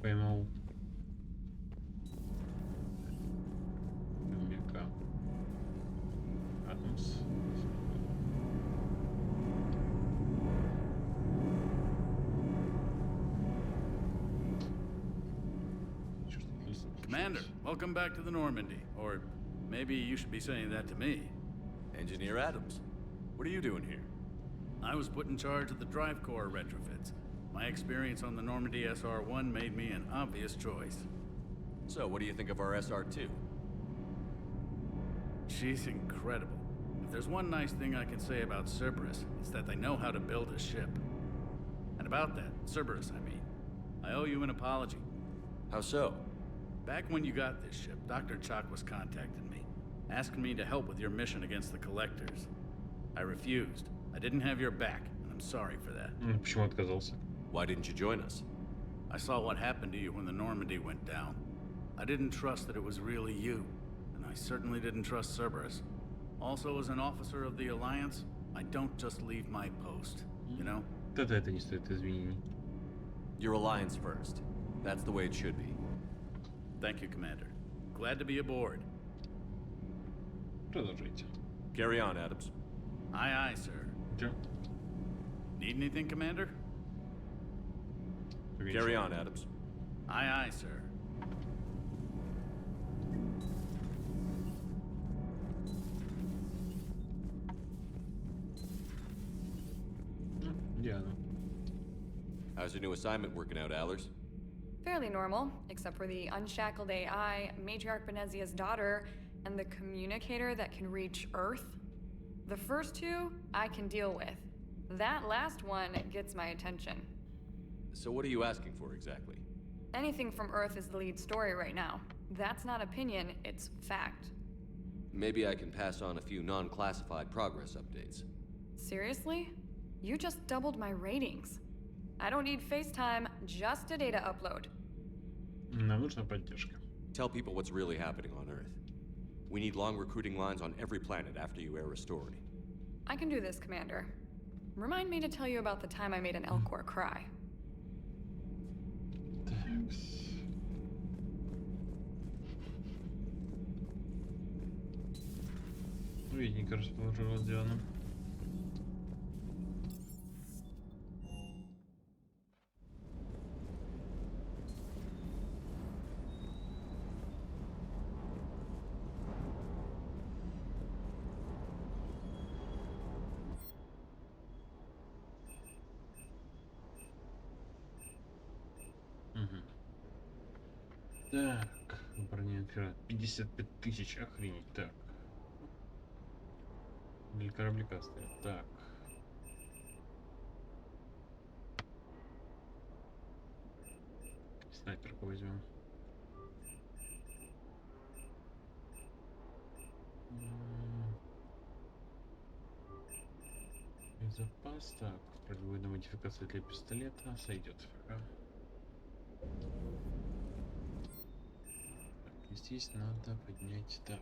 Поймал хомяка. Атомс. Commander, welcome back to the Normandy. Or maybe you should be saying that to me. Engineer Adams, what are you doing here? I was put in charge of the drive core retrofits. My experience on the Normandy SR-1 made me an obvious choice. So, what do you think of our SR-2? She's incredible. If there's one nice thing I can say about Cerberus, it's that they know how to build a ship. And about that, Cerberus, I mean, I owe you an apology. How so? Back when you got this ship, Dr. Chalk was contacting me, asking me to help with your mission against the Collectors. I refused. I didn't have your back, and I'm sorry for that. Почему отказался? Why didn't you join us? I saw what happened to you when the Normandy went down. I didn't trust that it was really you, and I certainly didn't trust Cerberus. Also, as an officer of the Alliance, I don't just leave my post, you know? Тогда это не стоит извинений. Your Alliance first. That's the way it should be. Thank you, Commander. Glad to be aboard. Продолжайте. Carry on, Adams. Aye, aye, sir. Sure. Need anything, Commander? Carry on, Adams. Aye, aye, sir. Диана. How's your new assignment working out, Allers? Fairly normal, except for the unshackled AI, Matriarch Benezia's daughter, and the communicator that can reach Earth. The first two, I can deal with. That last one gets my attention. So what are you asking for exactly? Anything from Earth is the lead story right now. That's not opinion, it's fact. Maybe I can pass on a few non-classified progress updates. Seriously? You just doubled my ratings. I don't need FaceTime, just a data upload. Нам нужна поддержка. Tell people what's really happening on Earth. We need long recruiting lines on every planet after you air a story. I can do this, Commander. Remind me to tell you about the time I made an Elcor cry. Видненько расположилась Диана. Так, броня инферно. 55 тысяч, охренеть. Так. Для корабляка стоят. Так. Снайперку возьмем. Запас, так, бронебойная модификация для пистолета сойдет. Ага. Так, и здесь надо поднять так.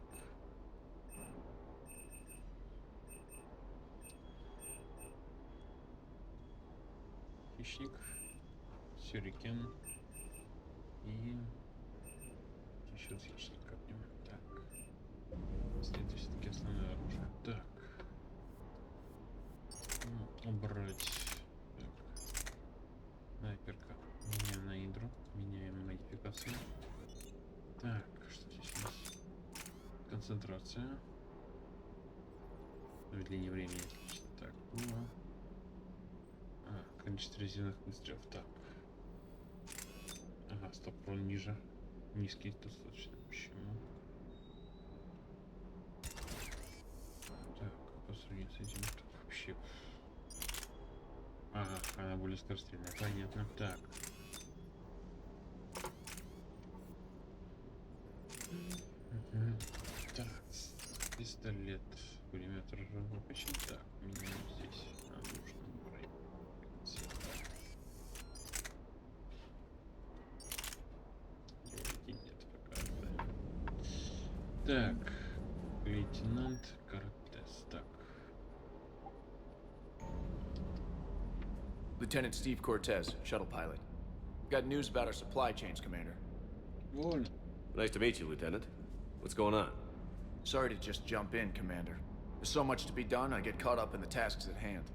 Хищник, сюрикен и еще с хищник копнем. Так, следует все-таки основное оружие. Так. Убрать. Так. Снайперка. Меняем на индру. Меняем модификацию. Так, что здесь у нас? Концентрация. Замедление времени. Отлично. Так, было. Количество резервных выстрелов. Так. Ага, стоп, урон ниже. Низкий достаточно. Почему? Так, по сравнению с этим, что вообще... Ага, она более скорострельная, понятно. Так. Так, пистолет, пулемет ржавопочный. Так, меняем здесь. Нужно брать. Нет, пока. Так, лейтенант Кортес. Так. Lieutenant Steve Cortez, shuttle pilot. Got news about our supply chains, Commander. Вон. Nice to meet you, Lieutenant. What's going on? Sorry to just jump in, Commander. There's so much to be done, I get caught up in the tasks at hand.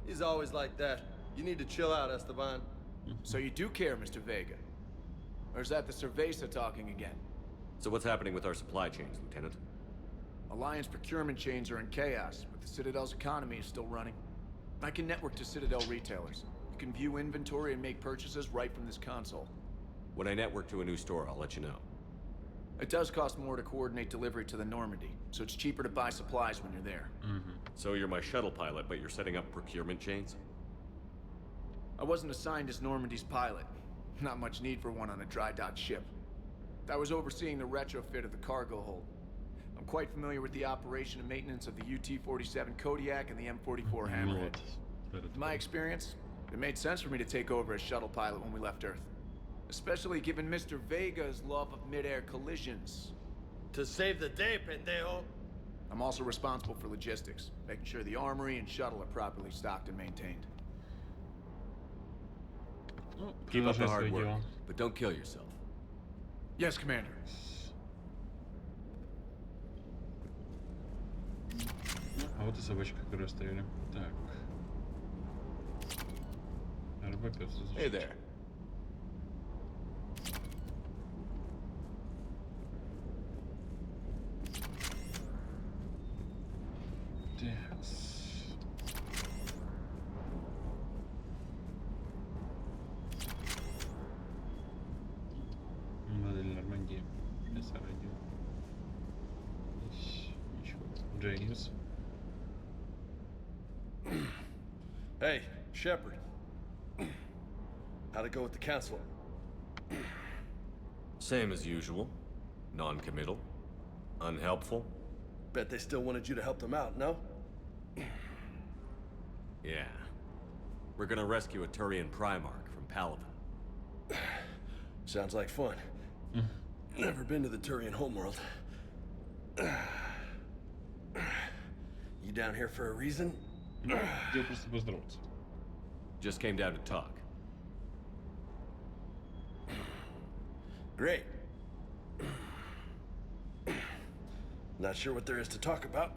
He's always like that. You need to chill out, Esteban. So you do care, Mr. Vega? Or is that the Cerveza talking again? So what's happening with our supply chains, Lieutenant? Alliance procurement chains are in chaos, but the Citadel's economy is still running. I can network to Citadel retailers. You can view inventory and make purchases right from this console. When I network to a new store, I'll let you know. It does cost more to coordinate delivery to the Normandy, so it's cheaper to buy supplies when you're there. So you're my shuttle pilot, but you're setting up procurement chains? I wasn't assigned as Normandy's pilot. Not much need for one on a dry dock ship. I was overseeing the retrofit of the cargo hold. I'm quite familiar with the operation and maintenance of the UT-47 Kodiak and the M44 Hammerhead. In my experience, it made sense for me to take over as shuttle pilot when we left Earth. Especially given Mr. Vega's love of mid-air collisions. To save the day, pendejo. I'm also responsible for logistics, making sure the armory and shuttle are properly stocked and maintained. Keep up the hard work, but don't kill yourself. Yes, Commander. А вот и собачка, которую оставили. Так. Hey there. Модель Нормандии. Радио. Ничего. Джейнис. Hey, Shepard. How'd it go with the council? Same as usual. Non-committal. Unhelpful. Bet they still wanted you to help them out, no? Yeah. We're gonna rescue a Turian Primarch from Palaven. Sounds like fun. Never been to the Turian homeworld. You down here for a reason? Хотел просто поздороваться. Just came down to talk. Great. Not sure what there is to talk about.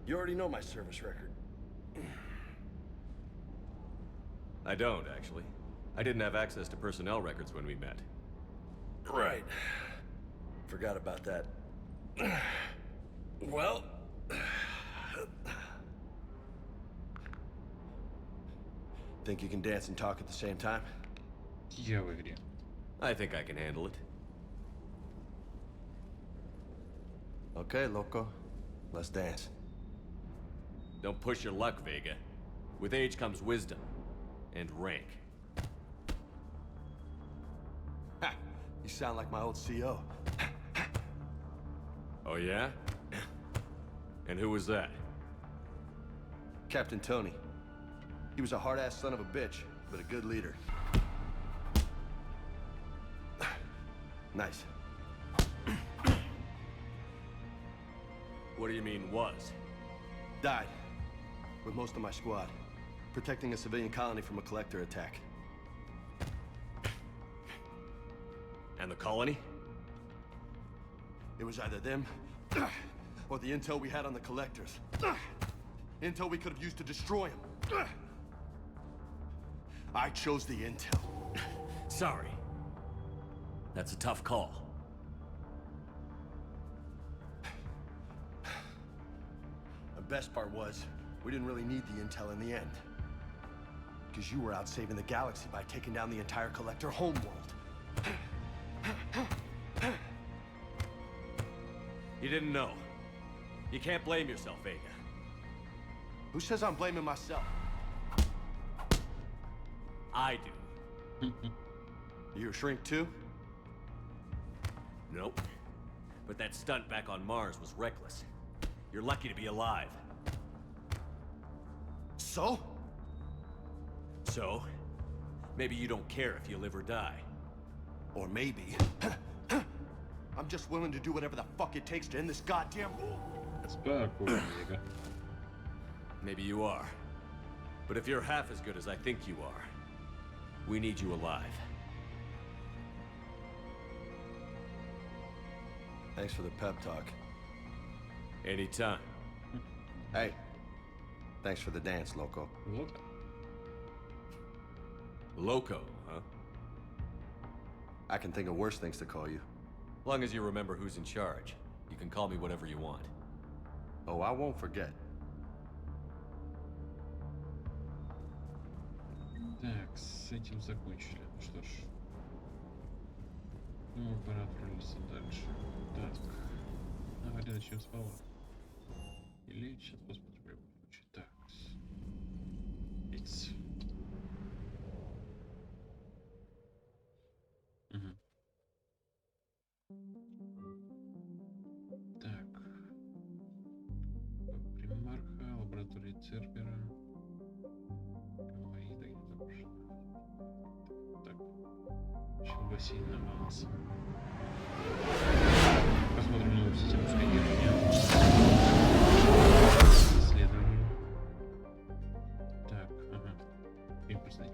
You already know my service record. I don't, actually. I didn't have access to personnel records when we met. Right. Forgot about that. Well... Think you can dance and talk at the same time? Я в игре. I think I can handle it. Okay, loco. Let's dance. Don't push your luck, Vega. With age comes wisdom. And rank. Ha! You sound like my old CO. Oh yeah? And who was that? Captain Tony. He was a hard-ass son of a bitch, but a good leader. Nice. What do you mean, was? Died. With most of my squad. Protecting a civilian colony from a collector attack. And the colony? It was either them, or the intel we had on the collectors. Intel we could have used to destroy them. I chose the intel. Sorry. That's a tough call. The best part was, we didn't really need the intel in the end. Because you were out saving the galaxy by taking down the entire collector homeworld. You didn't know. You can't blame yourself, Vega. Who says I'm blaming myself? I do. You a shrink too? Nope. But that stunt back on Mars was reckless. You're lucky to be alive. So? So? Maybe you don't care if you live or die. Or maybe... I'm just willing to do whatever the fuck it takes to end this goddamn war. Maybe you are. But if you're half as good as I think you are, we need you alive. Thanks for the pep talk. Anytime. Hey. Thanks for the dance, Loco. Loco, huh? I can think of worse things to call you. Long as you remember who's in charge. You can call me whatever you want. Oh, I won't forget. Так, с этим закончили. Ну что ж. Ну, пора отправиться дальше. Так. Давайте начнем с Павла. Или сейчас посмотрим в любом случае. Так. It's... Угу. Так. Примарха, лаборатория Цербера. Бассейн на баланс. Посмотрим новую систему сканирования. Исследование. Так, ага. Импульсный.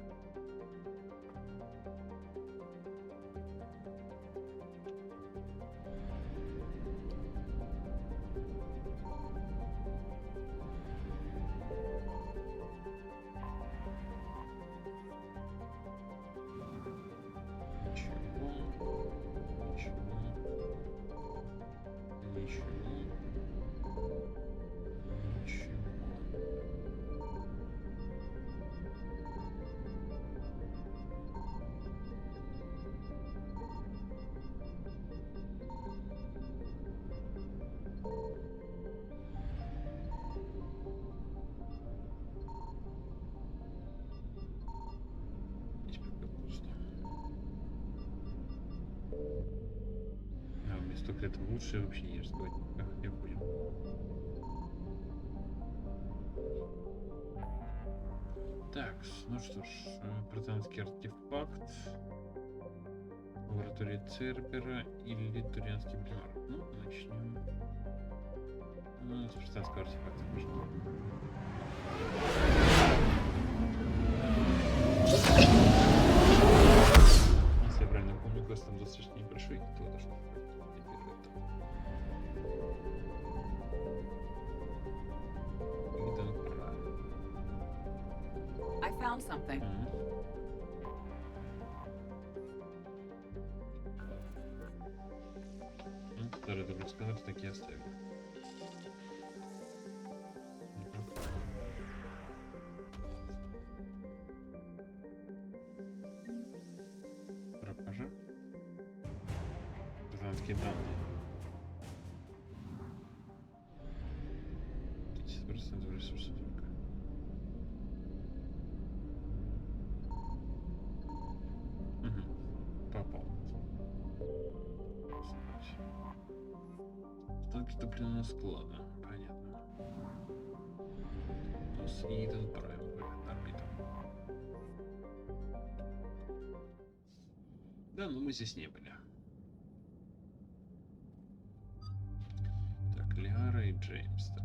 А вместо этого лучше вообще не разговаривать. Как я понял. Так, ну что ж, протанский артефакт, лаборатория Цербера или турианский примар. Ну, начнем. Ну, с протанского артефакта, пожалуй. Если я правильно помню, квест там достаточно небольшой, то должно быть теперь это. Иден Прайм. I found something. Ну, старый добрый сканер так и оставили. Пропажа. Британские данные. 30% ресурсов только. Попал. Останки топливного склада. Понятно. нас Иден Прайм, орбита. Да, но мы здесь не были. Так, Лиара и Джеймс. Так.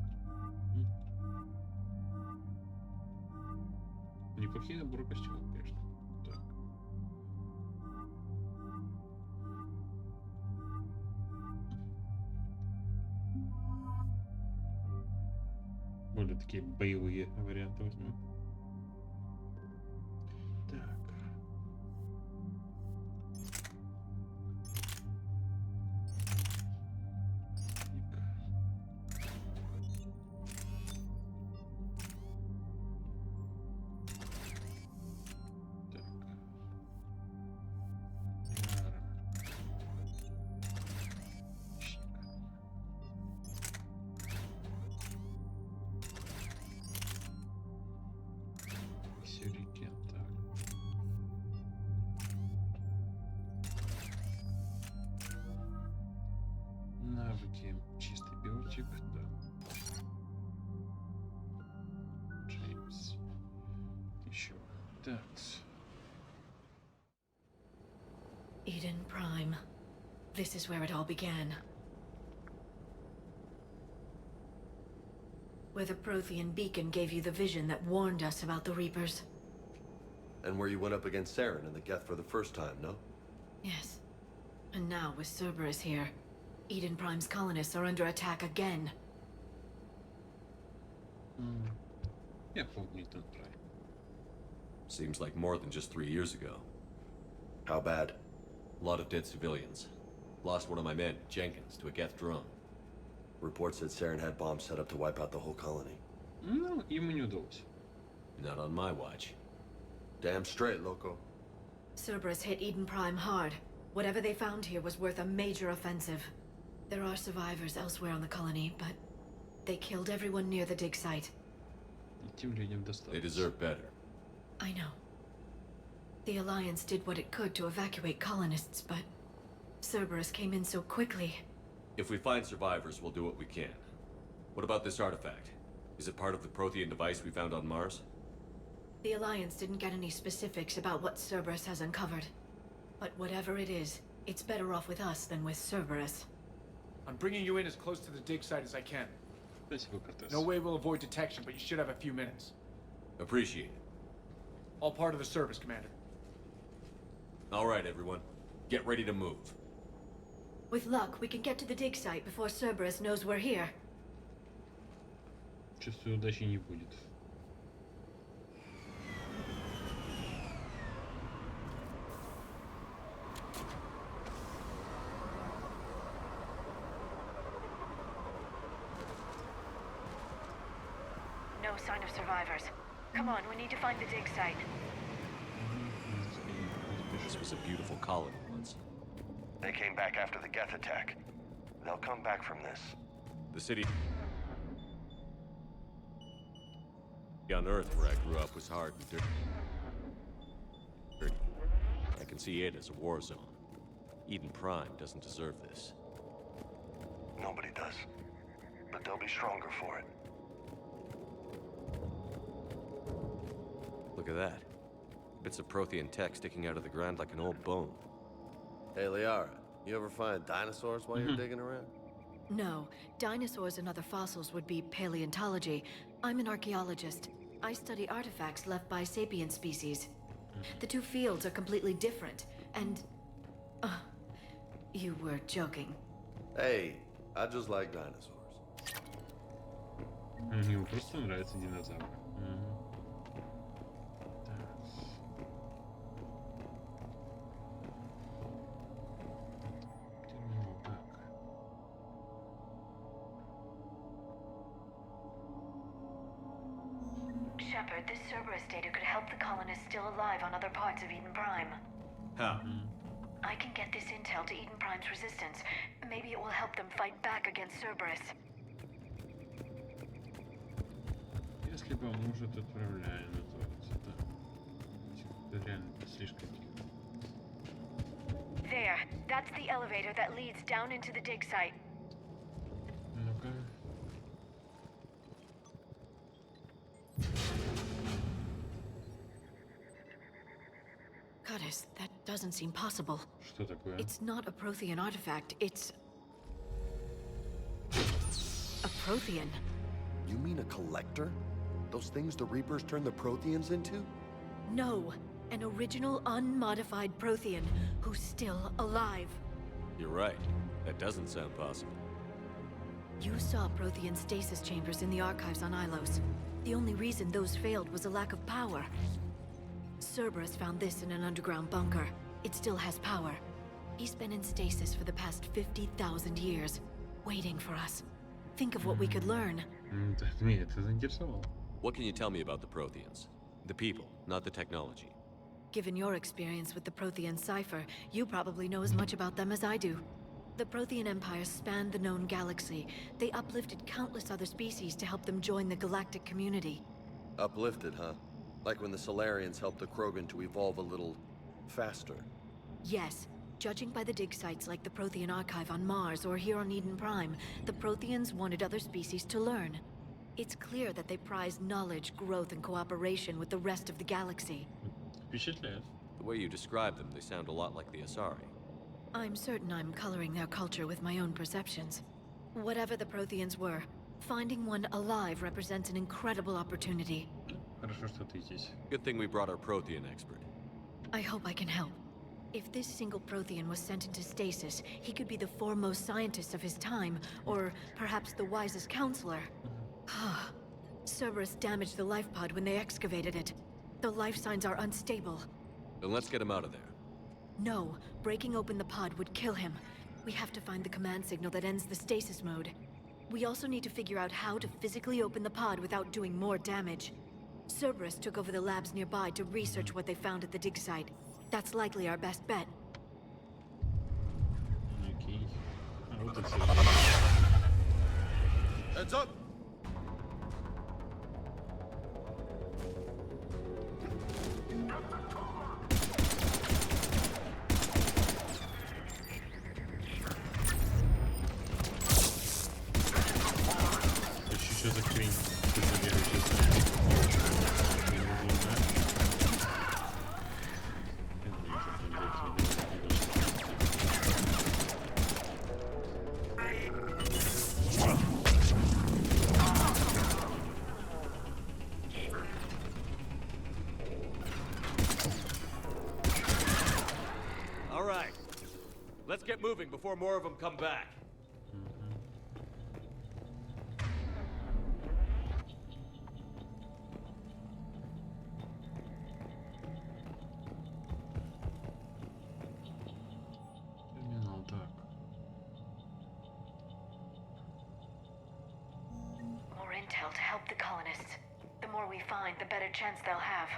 Неплохие наборы костюмов, конечно. Так. Более такие боевые варианты возьмем. Так. Навыки. Чистый биотик, да. Джеймс. Еще. Так. Iden Prime. This is where it all began. Where the Prothean beacon gave you the vision that warned us about the Reapers. And where you went up against Saren and the Geth for the first time, no? Yes. And now, with Cerberus here, Iden Prime's colonists are under attack again. Я помню Иден Прайм. Seems like more than just 3 years ago. How bad? A lot of dead civilians. Lost one of my men, Jenkins, to a Geth drone. Reports said Saren had bombs set up to wipe out the whole colony. Ну, ему не удалось. Not on my watch. Damn straight, loco. Cerberus hit Iden Prime hard. Whatever they found here was worth a major offensive. There are survivors elsewhere on the colony, but they killed everyone near the dig site. They deserve better. I know. The Alliance did what it could to evacuate colonists, but Cerberus came in so quickly. If we find survivors, we'll do what we can. What about this artifact? Is it part of the Prothean device we found on Mars? The Alliance didn't get any specifics about what Cerberus has uncovered. But whatever it is, it's better off with us than with Cerberus. I'm bringing you in as close to the dig site as I can. No way we'll avoid detection, but you should have a few minutes. Appreciate it. All part of the service, Commander. All right, everyone. Get ready to move. With luck, we can get to the dig site before Cerberus knows we're here. Чувствую, удачи не будет. No sign of survivors. Come on, we need to find the dig site. This was a beautiful colony once. They came back after the Geth attack. They'll come back from this. The city on Earth where I grew up was hard and dirty. I can see it as a war zone. Iden Prime doesn't deserve this. Nobody does. But they'll be stronger for it. Look at that. Bits of Prothean tech sticking out of the ground like an old bone. Hey, Liara, you ever find dinosaurs while you're digging around? No, dinosaurs and other fossils would be paleontology. I'm an archaeologist. I study artifacts left by sapient species. The two fields are completely different, and... you were joking. Hey, I just like dinosaurs. Ему просто нравятся динозавры. Shepard, this Cerberus data could help the colonists still alive on other parts of Iden Prime. How? I can get this intel to Iden Prime's resistance. Maybe it will help them fight back against Cerberus. Если поможет, отправляем. Это реально слишком тихо. There. That's the elevator that leads down into the dig site. Ну-ка. Goddess, that doesn't seem possible. Что такое? It's not a Prothean artifact, it's... a Prothean. You mean a collector? Those things the Reapers turned the Protheans into? No, an original unmodified Prothean who's still alive. You're right. That doesn't sound possible. You saw Prothean stasis chambers in the archives on Ilos. The only reason those failed was a lack of power. Cerberus found this in an underground bunker. It still has power. He's been in stasis for the past 50,000 years, waiting for us. Think of what we could learn. Меня это заинтересовало. What can you tell me about the Protheans? The people, not the technology. Given your experience with the Prothean cipher, you probably know as much about them as I do. The Prothean Empire spanned the known galaxy. They uplifted countless other species to help them join the galactic community. Uplifted, huh? Like when the Solarians helped the Krogan to evolve a little faster. Yes. Judging by the dig sites like the Prothean Archive on Mars or here on Eden Prime, the Protheans wanted other species to learn. It's clear that they prize knowledge, growth, and cooperation with the rest of the galaxy. Впечатляет. The way you describe them, they sound a lot like the Asari. I'm certain I'm coloring their culture with my own perceptions. Whatever the Protheans were, finding one alive represents an incredible opportunity. Хорошо, что ты здесь. Good thing we brought our Prothean expert. I hope I can help. If this single Prothean was sent into stasis, he could be the foremost scientist of his time, or perhaps the wisest counselor. Cerberus damaged the life pod when they excavated it. The life signs are unstable. Then let's get him out of there. No, breaking open the pod would kill him. We have to find the command signal that ends the stasis mode. We also need to figure out how to physically open the pod without doing more damage. Cerberus took over the labs nearby to research what they found at the dig site. That's likely our best bet. Окей. А вот и все. Heads up! Что за хрень? All right. Let's get moving before more of them come back. More intel to help the colonists. The more we find, the better chance they'll have.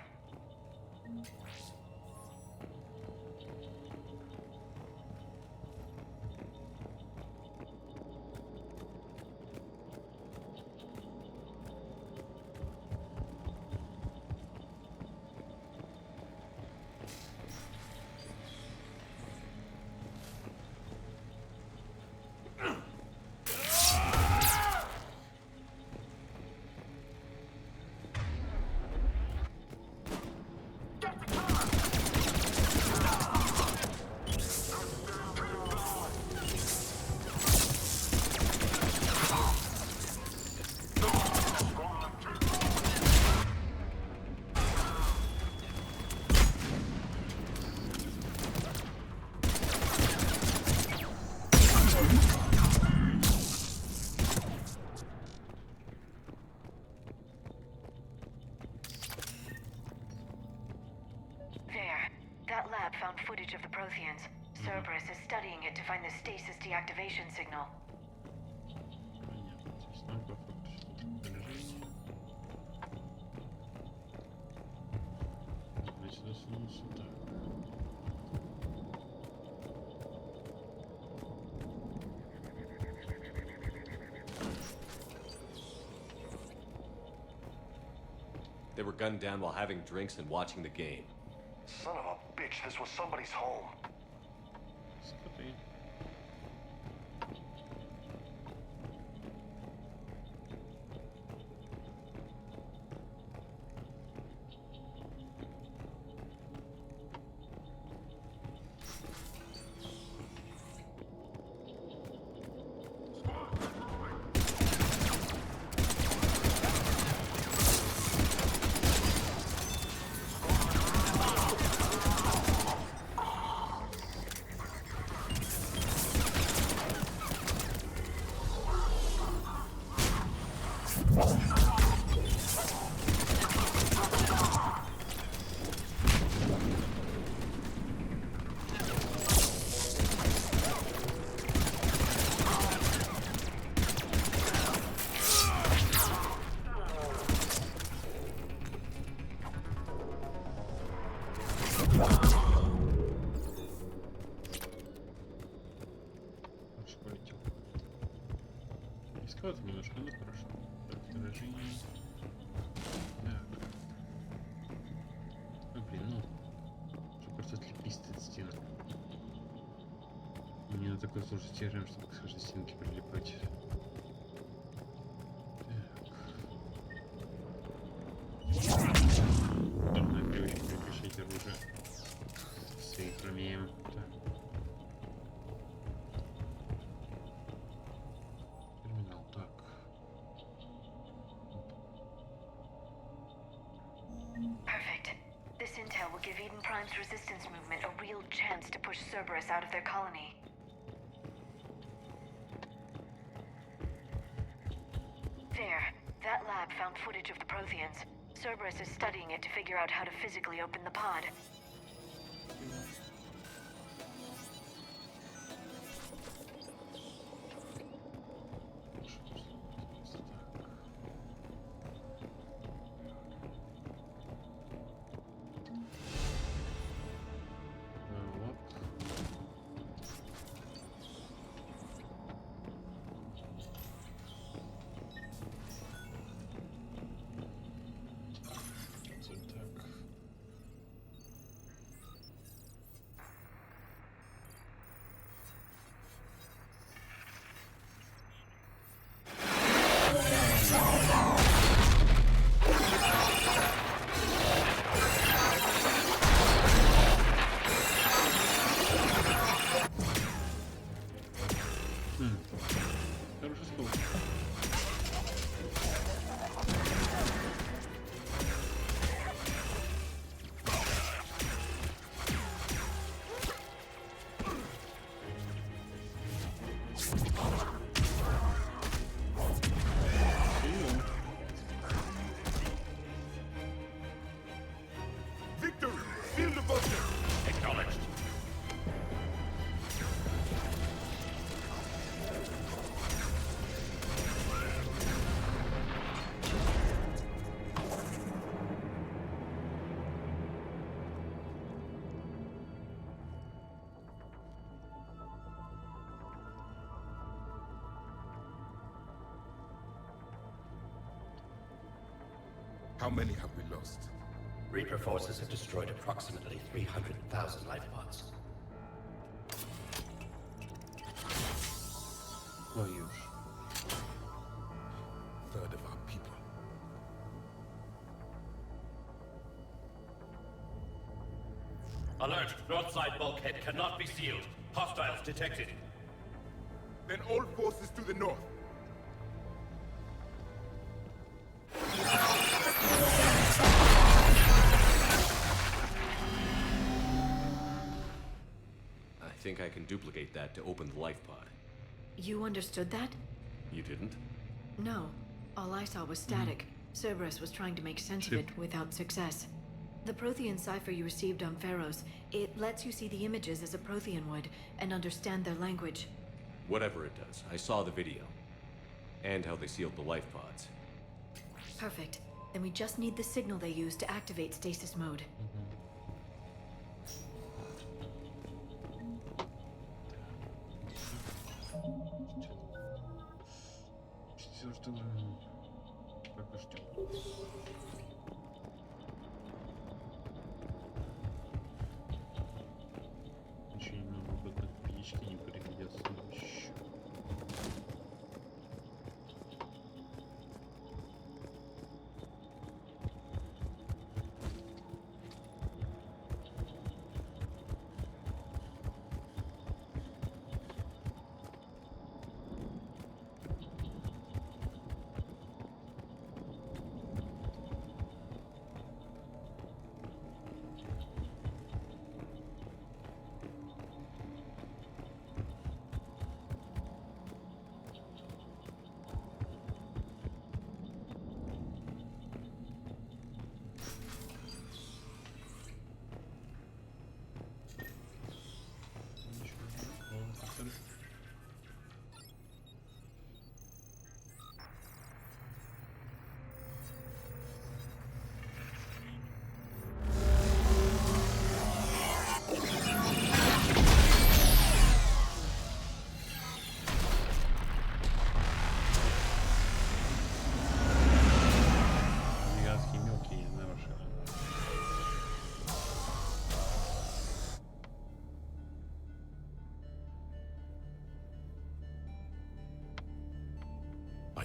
That lab found footage of the Protheans. Cerberus is studying it to find the stasis deactivation signal. They were gunned down while having drinks and watching the game. Son of a bitch, this was somebody's home. рисковато немножко, но хорошо. Так, отражение. Так. Ну, блин, ну. Что просто отлепись от стены. Мне на такой сложный термин, чтобы к каждой стенке прилипать. Дурная привычка переключать оружие. Сейф ромеем. Так. Терминал, так. Perfect. This intel will give Eden Prime's resistance movement a real chance to push Cerberus out of their colony. There. That lab found footage of the Protheans. Cerberus is studying it to figure out how to physically open the pod. Хороший стол. Victory! Seal the button! Acknowledged. How many have we lost? Reaper forces have destroyed approximately 300,000 life pods. Твою ж. Third of our people. Alert! Broadside bulkhead cannot be sealed. Hostiles detected. Then all forces to the north. I think I can duplicate that to open the life pod. You understood that? You didn't? No. All I saw was static. Cerberus was trying to make sense of it without success. The Prothean cipher you received on Pharaohs, it lets you see the images as a Prothean would, and understand their language. Whatever it does, I saw the video. And how they sealed the life pods. Perfect. Then we just need the signal they use to activate stasis mode. Четвертый уровень. Пока ждем. Еще немного опытных печки не пригодятся еще.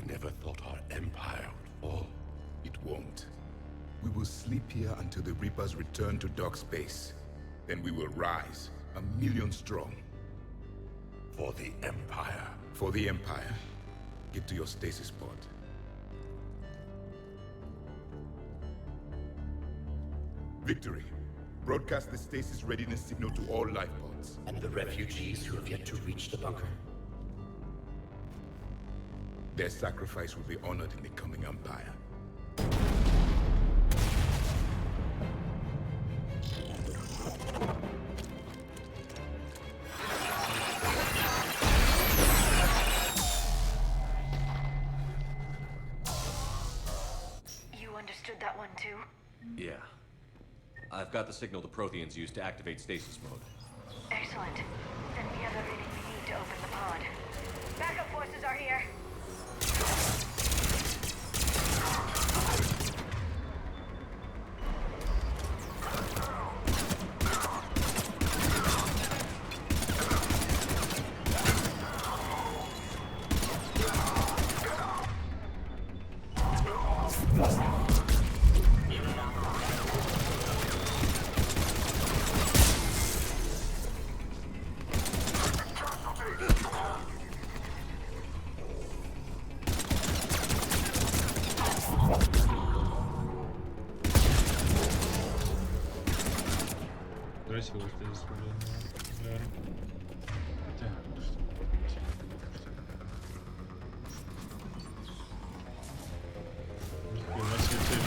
never thought our empire would fall. It won't. We will sleep here until the Reapers return to dark space. Then we will rise, 1,000,000 strong. For the Empire. For the Empire. Get to your stasis pod. Victory. Broadcast the stasis readiness signal to all life pods. And the refugees who have yet to reach the bunker. Their sacrifice will be honored in the coming Empire. You understood that one too? Yeah. I've got the signal the Protheans use to activate stasis mode. Excellent. Then we have everything we need to open the pod. Backup forces are here. Красиво это использовано. Да. Так, ну что? Нихуя себе цель.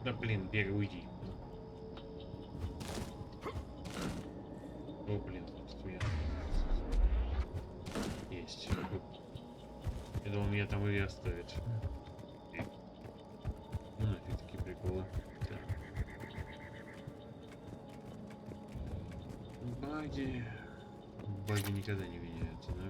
Да блин, бегай, уйди. О, блин, я. Есть. Я думал, меня там и оставит. Ну нафиг такие приколы. Так. Баги. Баги никогда не меняются, да?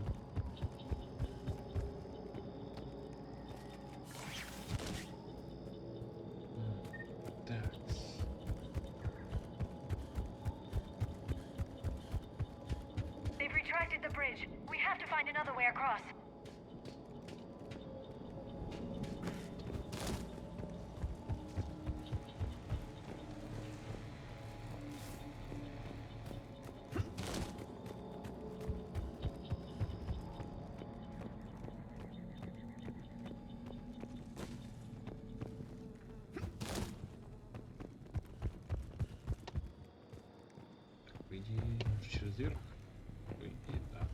They've retracted the bridge. We have to find another way across. По идее, через верх. По идее, да.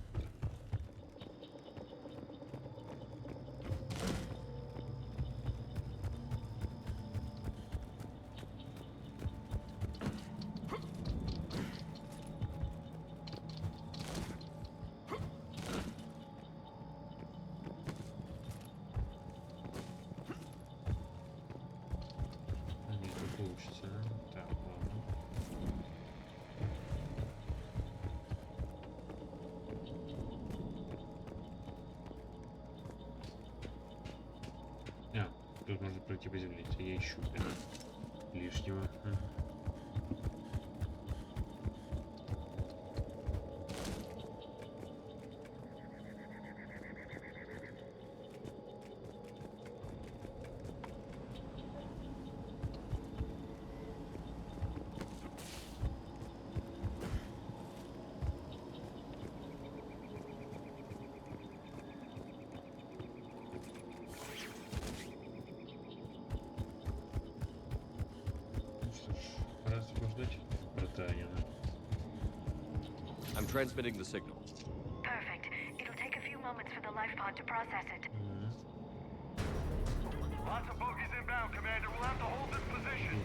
тут можно пройти по земле, я ищу лишнего. I'm transmitting the signal. Perfect. It'll take a few moments for the life pod to process it. Lots of bogies inbound, Commander. We'll have to hold this position.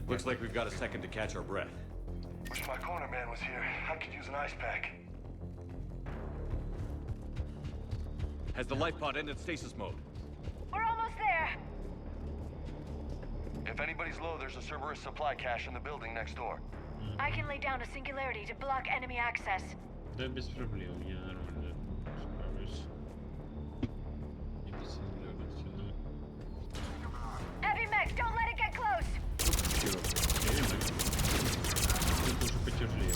Looks like we've got a second to catch our breath. Wish my corner man was here. I could use an ice pack. Has the life pod ended stasis mode? We're almost there. If anybody's low, there's a Cerberus supply cache in the building next door. I can lay down a singularity to block enemy access. Да, без проблем, я нормально справлюсь. Heavy mech, don't let it get close. Это уже потяжелее.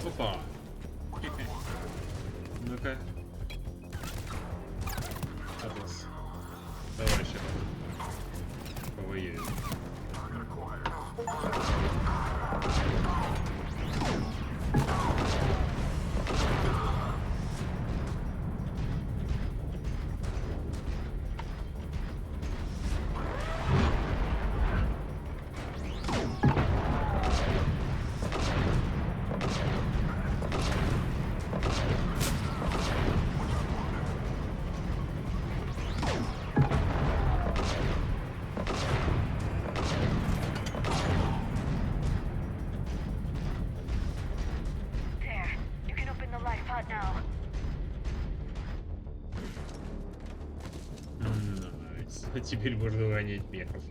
Опа! Ну-ка. Атлас. Давай сейчас повоюем. Теперь можно гонять мехов.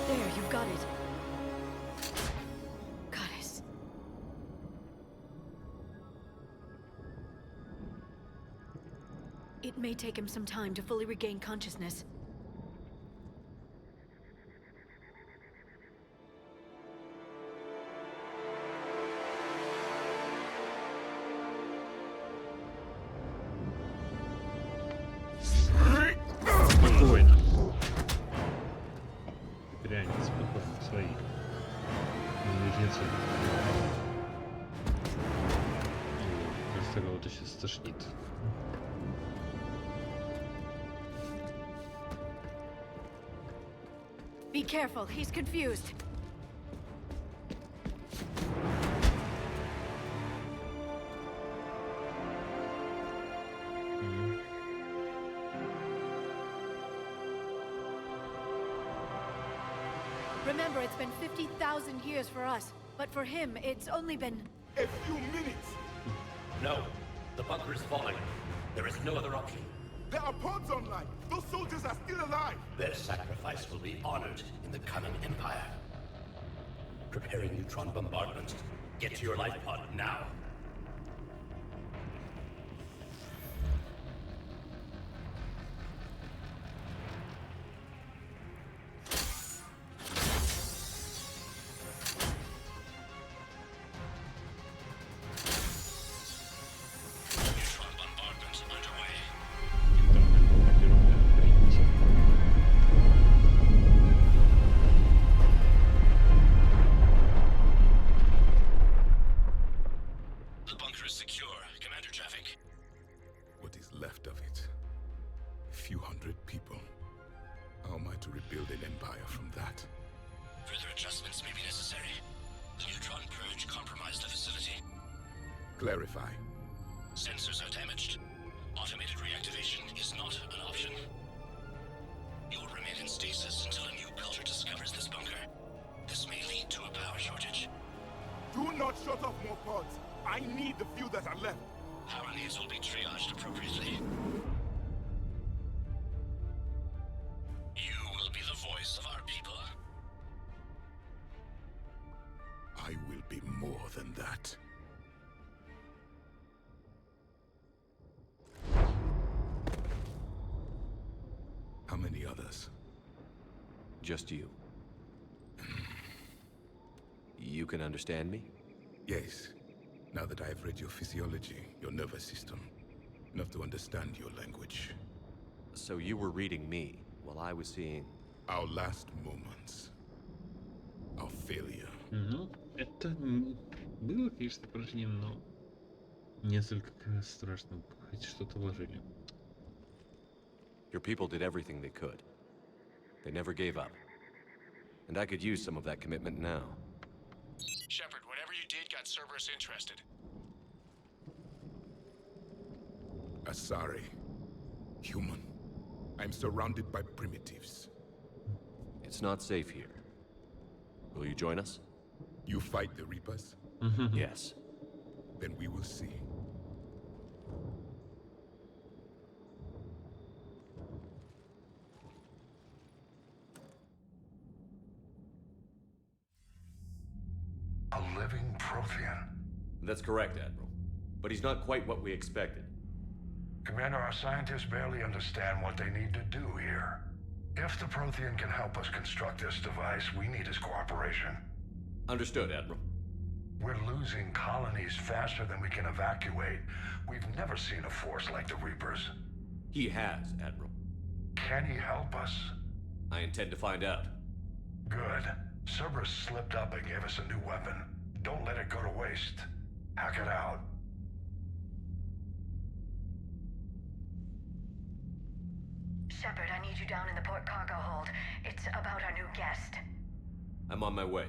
There, you've got it. Goddess. It may take him some time to fully regain consciousness. Спокойно. Реально спокойно, свои. Близнецы. Кажется, кого-то сейчас стошнит. Be careful, he's confused. Remember, it's been 50,000 years for us, but for him, it's only been... A few minutes! No, the bunker is falling. There is no other option. There are pods online! Those soldiers are still alive! Their sacrifice will be honored in the coming Empire. Preparing neutron bombardment. Get to your life pod now. Clarify. Sensors are damaged. Automated reactivation is not an option. You will remain in stasis until a new culture discovers this bunker. This may lead to a power shortage. Do not shut off more pods. I need the few that are left. Power needs will be triaged appropriately. You will be the voice of our people. I will be more than that. How many others? Just you. You can understand me? Yes. Now that I've read your physiology, your nervous system, enough to understand your language. So you were reading me while I was seeing... Our last moments. Our failure. Ну, это было, конечно, упражнение, но несколько страшно. Хоть что-то вложили. Your people did everything they could. They never gave up. And I could use some of that commitment now. Shepard, whatever you did got Cerberus interested. Asari. Human. I'm surrounded by primitives. It's not safe here. Will you join us? You fight the Reapers? Yes. Then we will see. A living Prothean. That's correct, Admiral. But he's not quite what we expected. Commander, our scientists barely understand what they need to do here. If the Prothean can help us construct this device, we need his cooperation. Understood, Admiral. We're losing colonies faster than we can evacuate. We've never seen a force like the Reapers. He has, Admiral. Can he help us? I intend to find out. Good. Cerberus slipped up and gave us a new weapon. Don't let it go to waste. Hack it out. Shepard, I need you down in the port cargo hold. It's about our new guest. I'm on my way.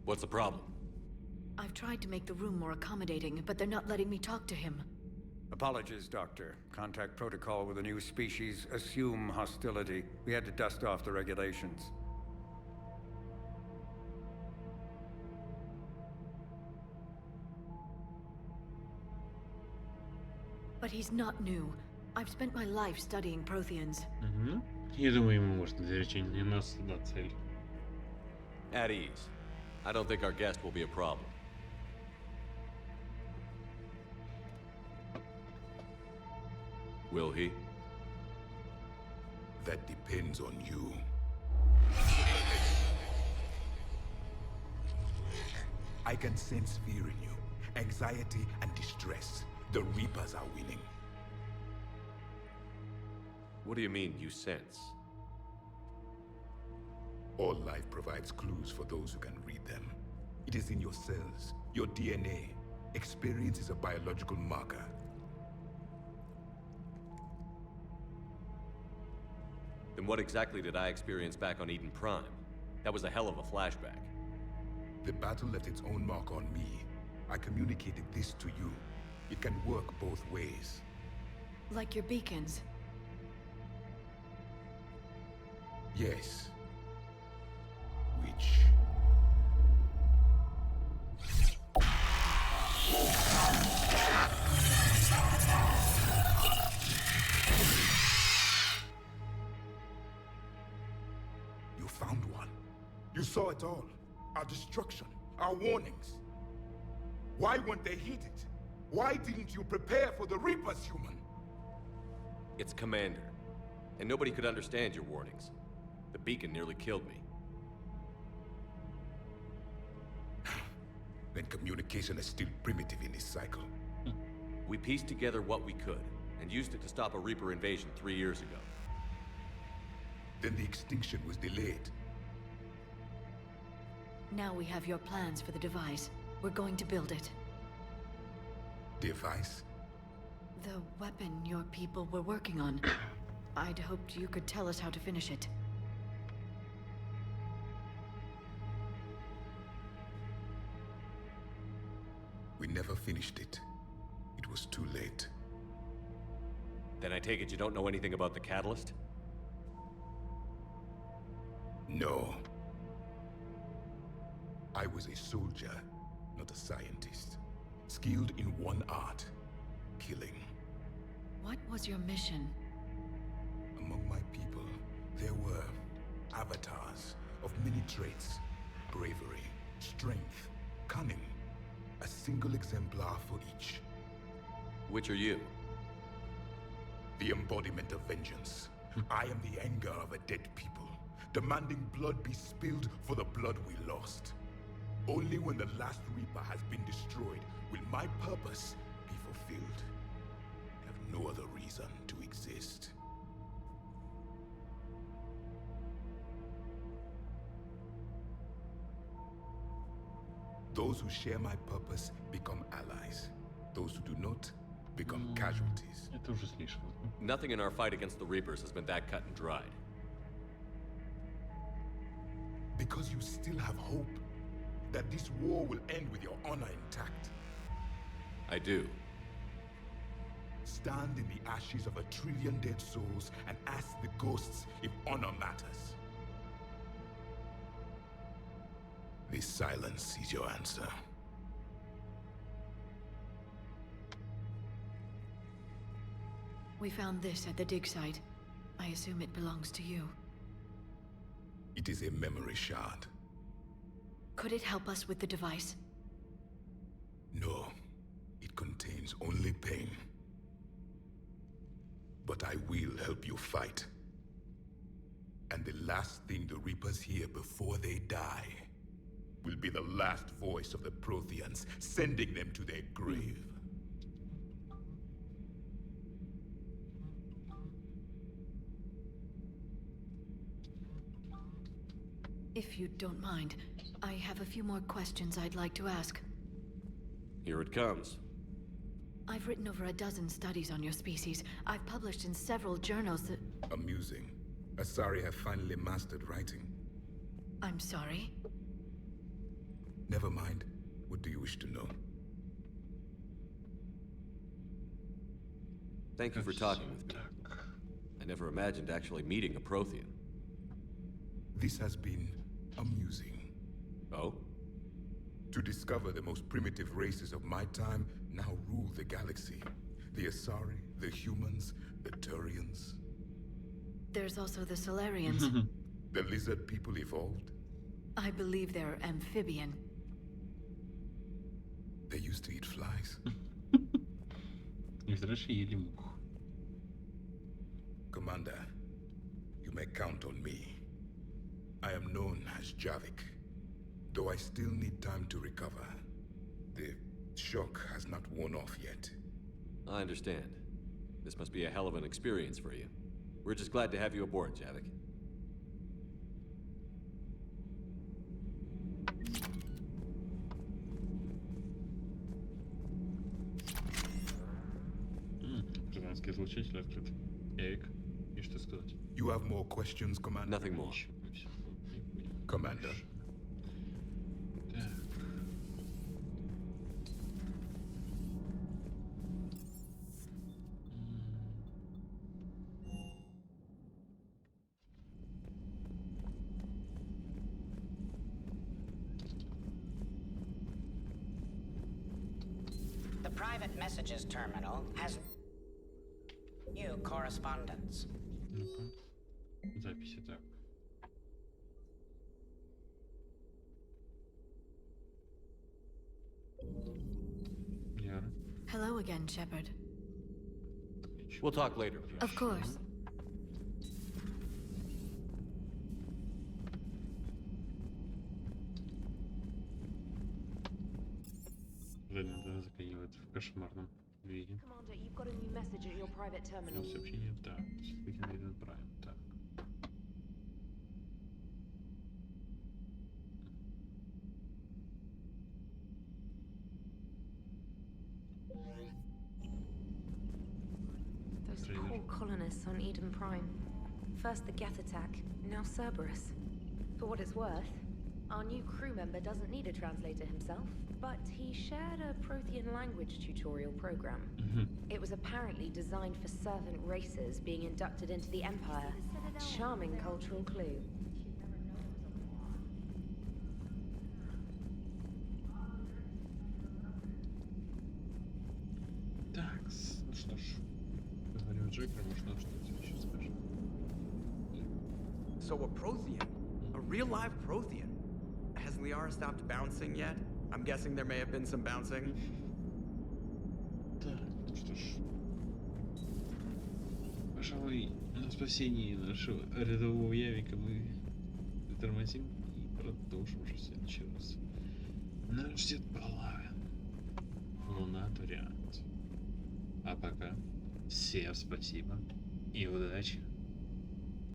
What's the problem? I've tried to make the room more accommodating, but they're not letting me talk to him. Apologies, Doctor. Contact protocol with a new species. Assume hostility. We had to dust off the regulations. But he's not new. I've spent my life studying Protheans. Я думаю, ему можно доверить, не нас на цель. At ease. I don't think our guest will be a problem. Will he? That depends on you. I can sense fear in you, anxiety and distress. The Reapers are winning. What do you mean, you sense? All life provides clues for those who can read them. It is in your cells, your DNA. Experience is a biological marker. what exactly did I experience back on Eden Prime? That was a hell of a flashback. The battle left its own mark on me. I communicated this to you. It can work both ways. Like your beacons. Yes. Which... You found one. You saw it all. Our destruction, our warnings. Why weren't they heeded? Why didn't you prepare for the Reapers, human? It's Commander. And nobody could understand your warnings. The beacon nearly killed me. Then communication is still primitive in this cycle. We pieced together what we could, and used it to stop a Reaper invasion 3 years ago. Then the extinction was delayed. Now we have your plans for the device. We're going to build it. Device? The weapon your people were working on. I'd hoped you could tell us how to finish it. We never finished it. It was too late. Then I take it you don't know anything about the catalyst? No. I was a soldier, not a scientist. Skilled in one art, killing. What was your mission? Among my people, there were avatars of many traits. Bravery, strength, cunning. A single exemplar for each. Which are you? The embodiment of vengeance. I am the anger of a dead people, demanding blood be spilled for the blood we lost. Only when the last Reaper has been destroyed will my purpose be fulfilled. I have no other reason to exist. Those who share my purpose become allies. Those who do not become casualties. Это уже слишком. Nothing in our fight against the Reapers has been that cut and dried. Because you still have hope that this war will end with your honor intact. I do. Stand in the ashes of 1 trillion dead souls and ask the ghosts if honor matters. This silence is your answer. We found this at the dig site. I assume it belongs to you. It is a memory shard. Could it help us with the device? No, it contains only pain. But I will help you fight. And the last thing the Reapers hear before they die will be the last voice of the Protheans, sending them to their grave. If you don't mind, I have a few more questions I'd like to ask. Here it comes. I've written over a dozen studies on your species. I've published in several journals that... Amusing. Asari have finally mastered writing. I'm sorry? Never mind. What do you wish to know? Thank you for talking with me. I never imagined actually meeting a Prothean. This has been amusing. Oh? To discover the most primitive races of my time now rule the galaxy. The Asari, the humans, the Turians. There's also the Solarians. The lizard people evolved. I believe they're amphibian. They used to eat flies. Commander, you may count on me. I am known as Javik, though I still need time to recover. The shock has not worn off yet. I understand. This must be a hell of an experience for you. We're just glad to have you aboard, Javik. Британский излучатель открыт. Эрик, и что сказать? You You have more questions, Commander? Nothing more. Commander. The private messages terminal has new correspondence. Ну-ка. Записи так. Яра. Hello again, Shepard. We'll talk later. Of course. Надо заканчивать в кошмарном виде. Commander, you've got a new message at your private terminal. Сообщение так. Цитадель Иден Прайм. Так. Those poor colonists on Iden Prime. First the Geth attack, now Cerberus. For what it's worth, our new crew member doesn't need a translator himself, but he shared a Prothean language tutorial program. It was apparently designed for servant races being inducted into the Empire. Charming cultural clue. Так, ну что ж. Поговорим с Джеком, может он что-то еще скажет. So a Prothean? A real live Prothean? Has Liara stopped bouncing yet? I'm guessing there may have been some bouncing. Так, ну что ж. Пожалуй, на спасении нашего рядового явика мы тормозим и продолжим уже в следующий раз. Нас ждет половин. Луна вариант. А пока всем спасибо и удачи.